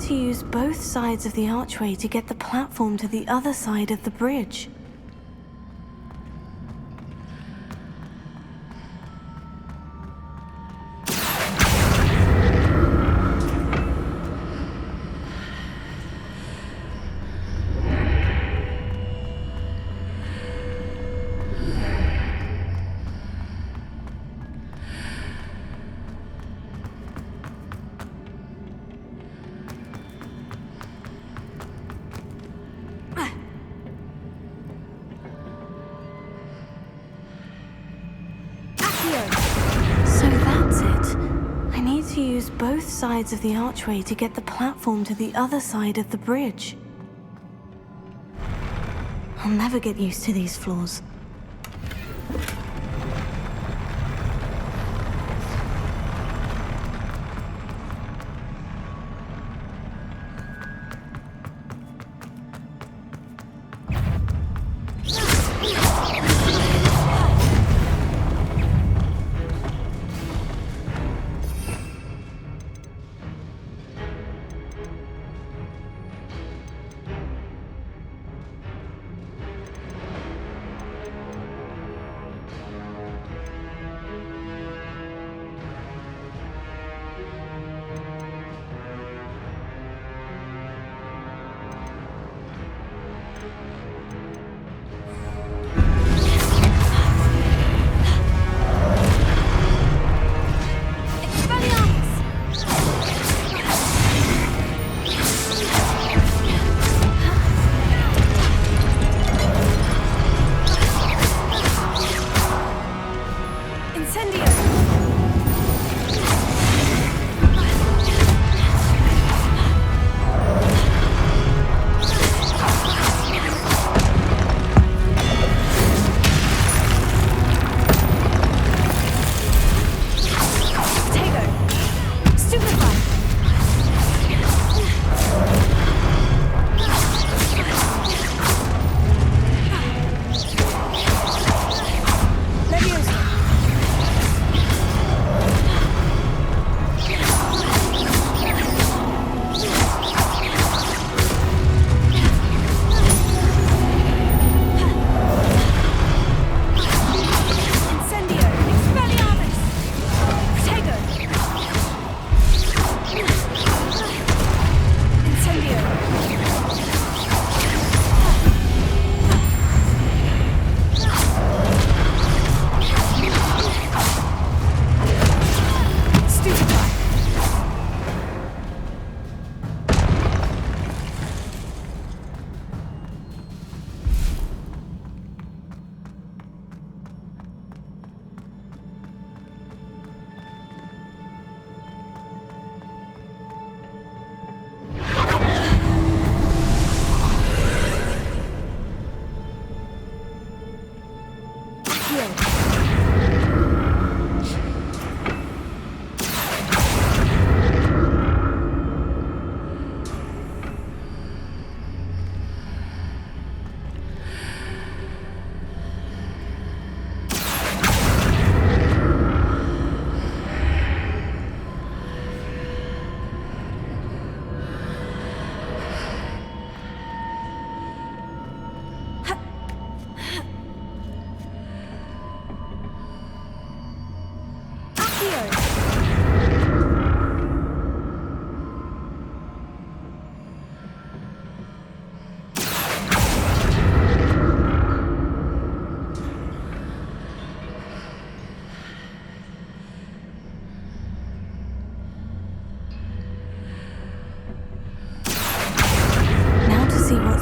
To use both sides of the archway to get the platform to the other side of the bridge. To use both sides of the archway to get the platform to the other side of the bridge. I'll never get used to these floors.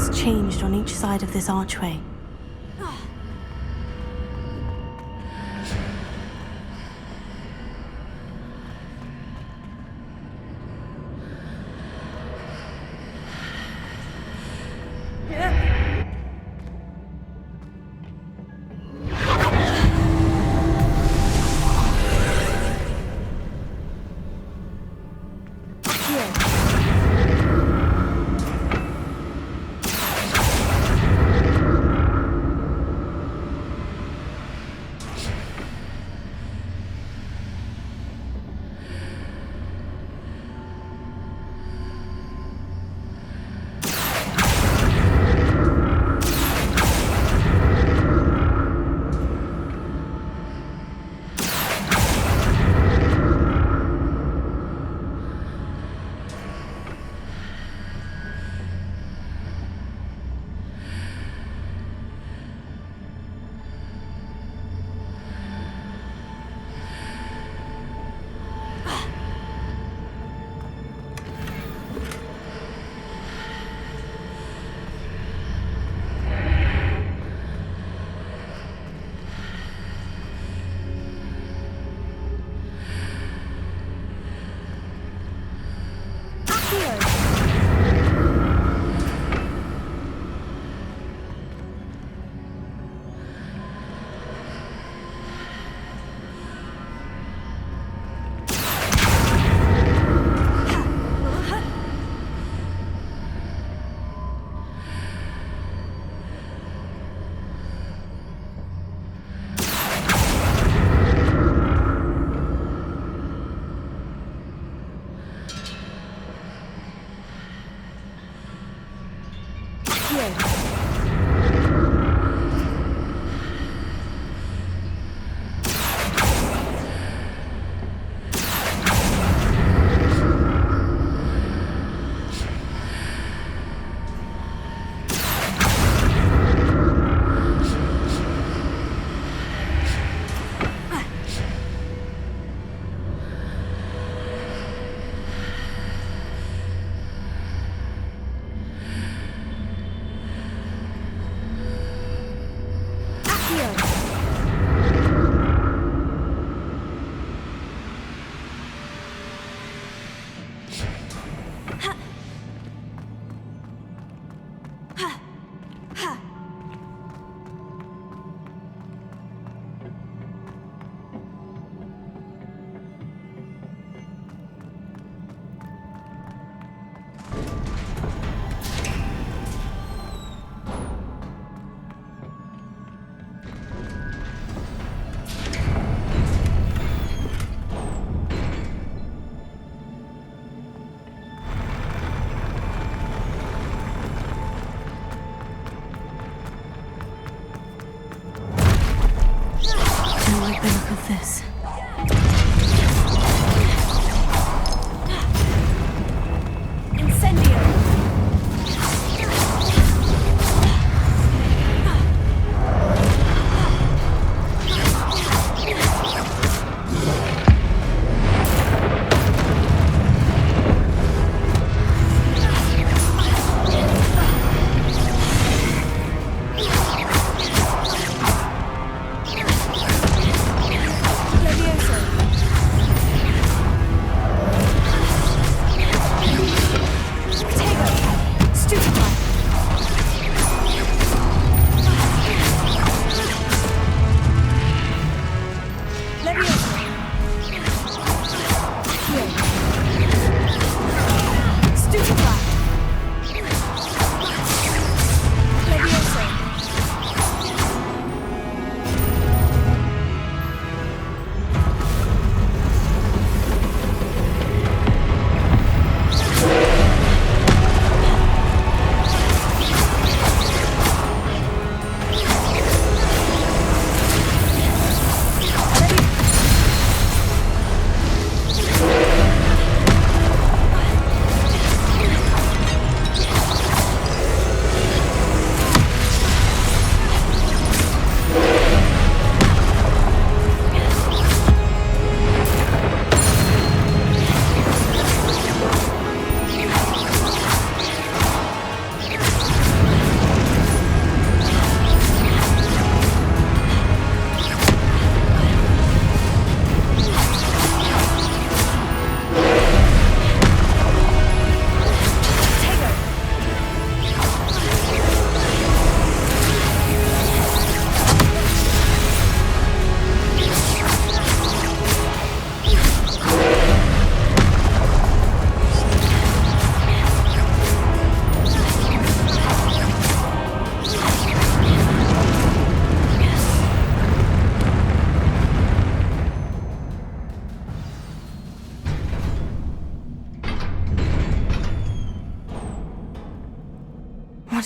has changed on each side of this archway.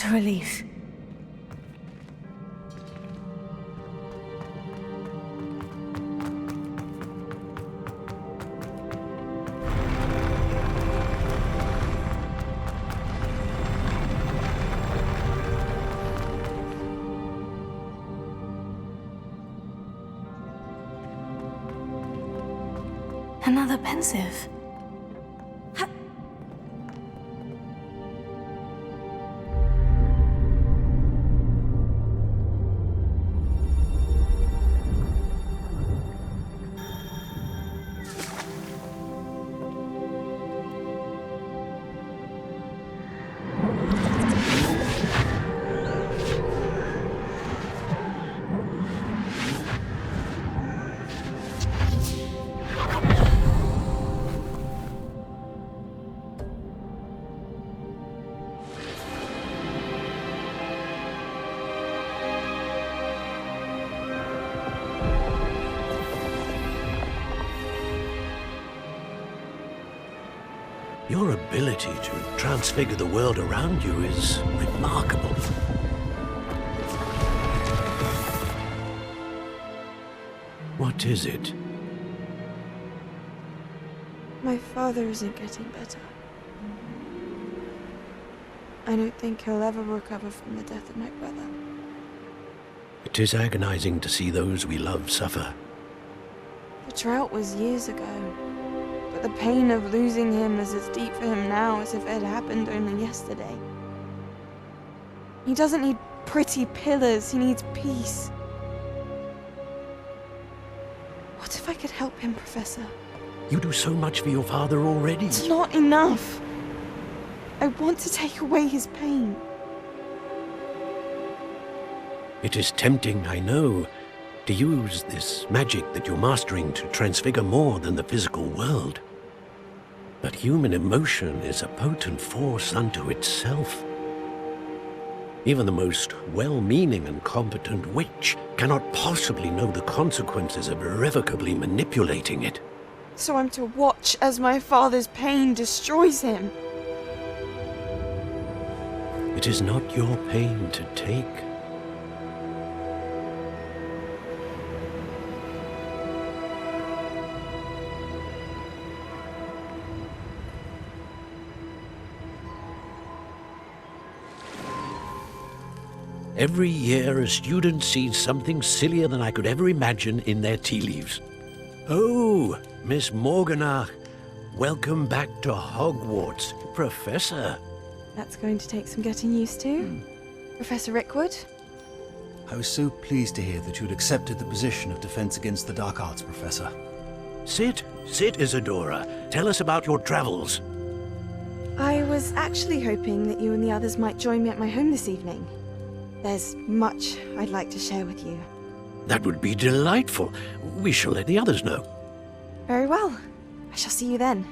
What a relief. Another pensive.
Your ability to transfigure the world around you is remarkable. What is it?
My father isn't getting better. I don't think he'll ever recover from the death of my brother.
It is agonizing to see those we love suffer.
The drought was years ago, but the pain of losing him is as deep for him now as if it had happened only yesterday. He doesn't need pretty pillars, he needs peace. What if I could help him, Professor?
You do so much for your father already.
It's not enough. I want to take away his pain.
It is tempting, I know, to use this magic that you're mastering to transfigure more than the physical world. But human emotion is a potent force unto itself. Even the most well-meaning and competent witch cannot possibly know the consequences of irrevocably manipulating it.
So I'm to watch as my father's pain destroys him.
It is not your pain to take. Every year, a student sees something sillier than I could ever imagine in their tea leaves. Oh, Miss Morganach, welcome back to Hogwarts, Professor.
That's going to take some getting used to. Professor Rickwood?
I was so pleased to hear that you'd accepted the position of Defense Against the Dark Arts, Professor.
Sit, Isadora. Tell us about your travels.
I was actually hoping that you and the others might join me at my home this evening. There's much I'd like to share with you.
That would be delightful. We shall let the others know.
Very well. I shall see you then.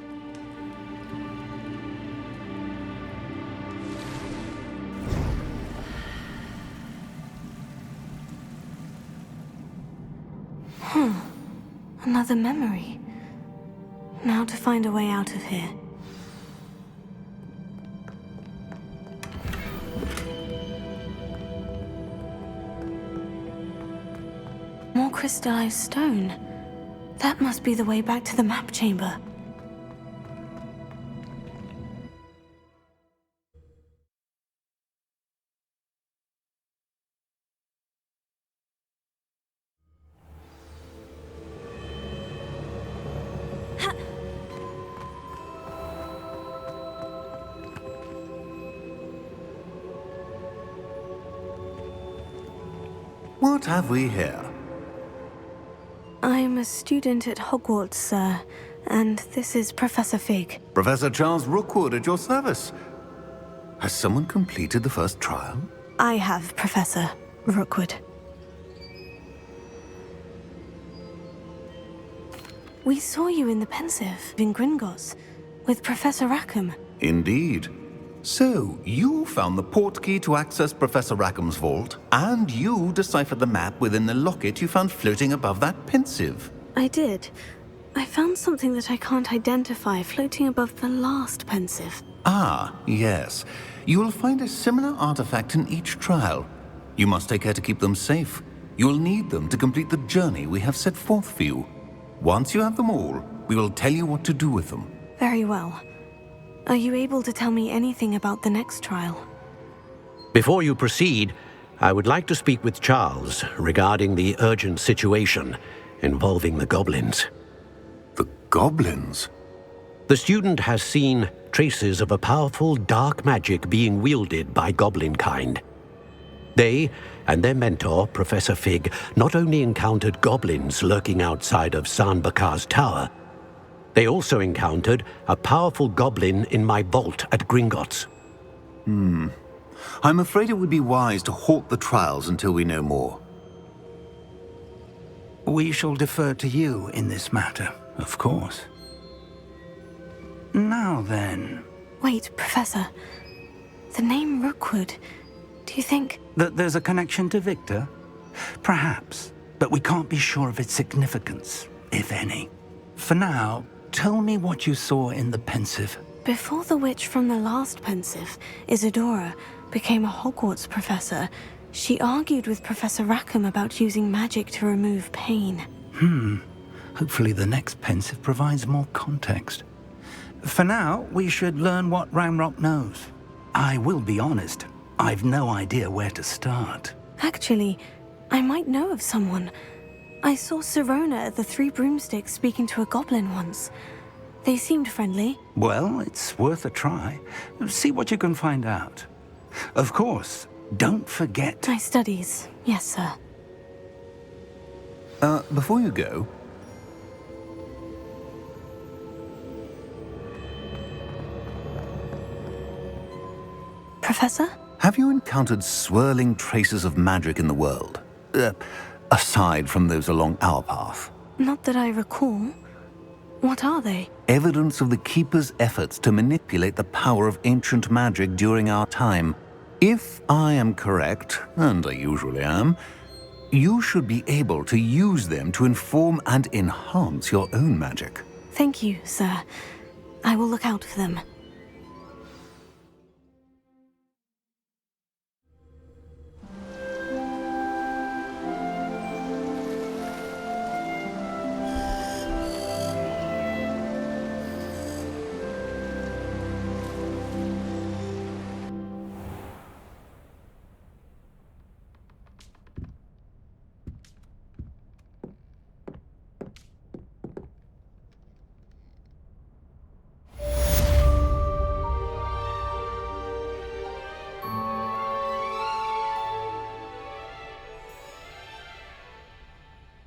Another memory. Now to find a way out of here. More crystallized stone. That must be the way back to the map chamber.
What have we here?
I'm a student at Hogwarts, sir, and this is Professor Fig.
Professor Charles Rookwood at your service. Has someone completed the first trial?
I have, Professor Rookwood. We saw you in the Pensive in Gringotts with Professor Rackham.
Indeed. So, you found the portkey to access Professor Rackham's vault, and you deciphered the map within the locket you found floating above that Pensive.
I did. I found something that I can't identify floating above the last Pensive.
Ah, yes. You will find a similar artifact in each trial. You must take care to keep them safe. You will need them to complete the journey we have set forth for you. Once you have them all, we will tell you what to do with them.
Very well. Are you able to tell me anything about the next trial?
Before you proceed, I would like to speak with Charles regarding the urgent situation involving the goblins.
The goblins?
The student has seen traces of a powerful dark magic being wielded by goblin kind. They and their mentor, Professor Fig, not only encountered goblins lurking outside of San Bakar's tower, they also encountered a powerful goblin in my vault at Gringotts.
I'm afraid it would be wise to halt the trials until we know more.
We shall defer to you in this matter, of course. Now then...
Wait, Professor. The name Rookwood. Do you think...
That there's a connection to Victor? Perhaps, but we can't be sure of its significance, if any. For now, tell me what you saw in the Pensive.
Before the witch from the last Pensive, Isadora, became a Hogwarts professor, she argued with Professor Rackham about using magic to remove pain.
Hopefully the next Pensive provides more context. For now, we should learn what Ranrock knows. I will be honest, I've no idea where to start.
Actually, I might know of someone. I saw Sirona at the Three Broomsticks speaking to a goblin once. They seemed friendly.
Well, it's worth a try. See what you can find out. Of course, don't forget...
My studies, yes, sir.
Before you go...
Professor?
Have you encountered swirling traces of magic in the world? Aside from those along our path?
Not that I recall. What are they?
Evidence of the Keeper's efforts to manipulate the power of ancient magic during our time. If I am correct, and I usually am, you should be able to use them to inform and enhance your own magic.
Thank you, sir. I will look out for them.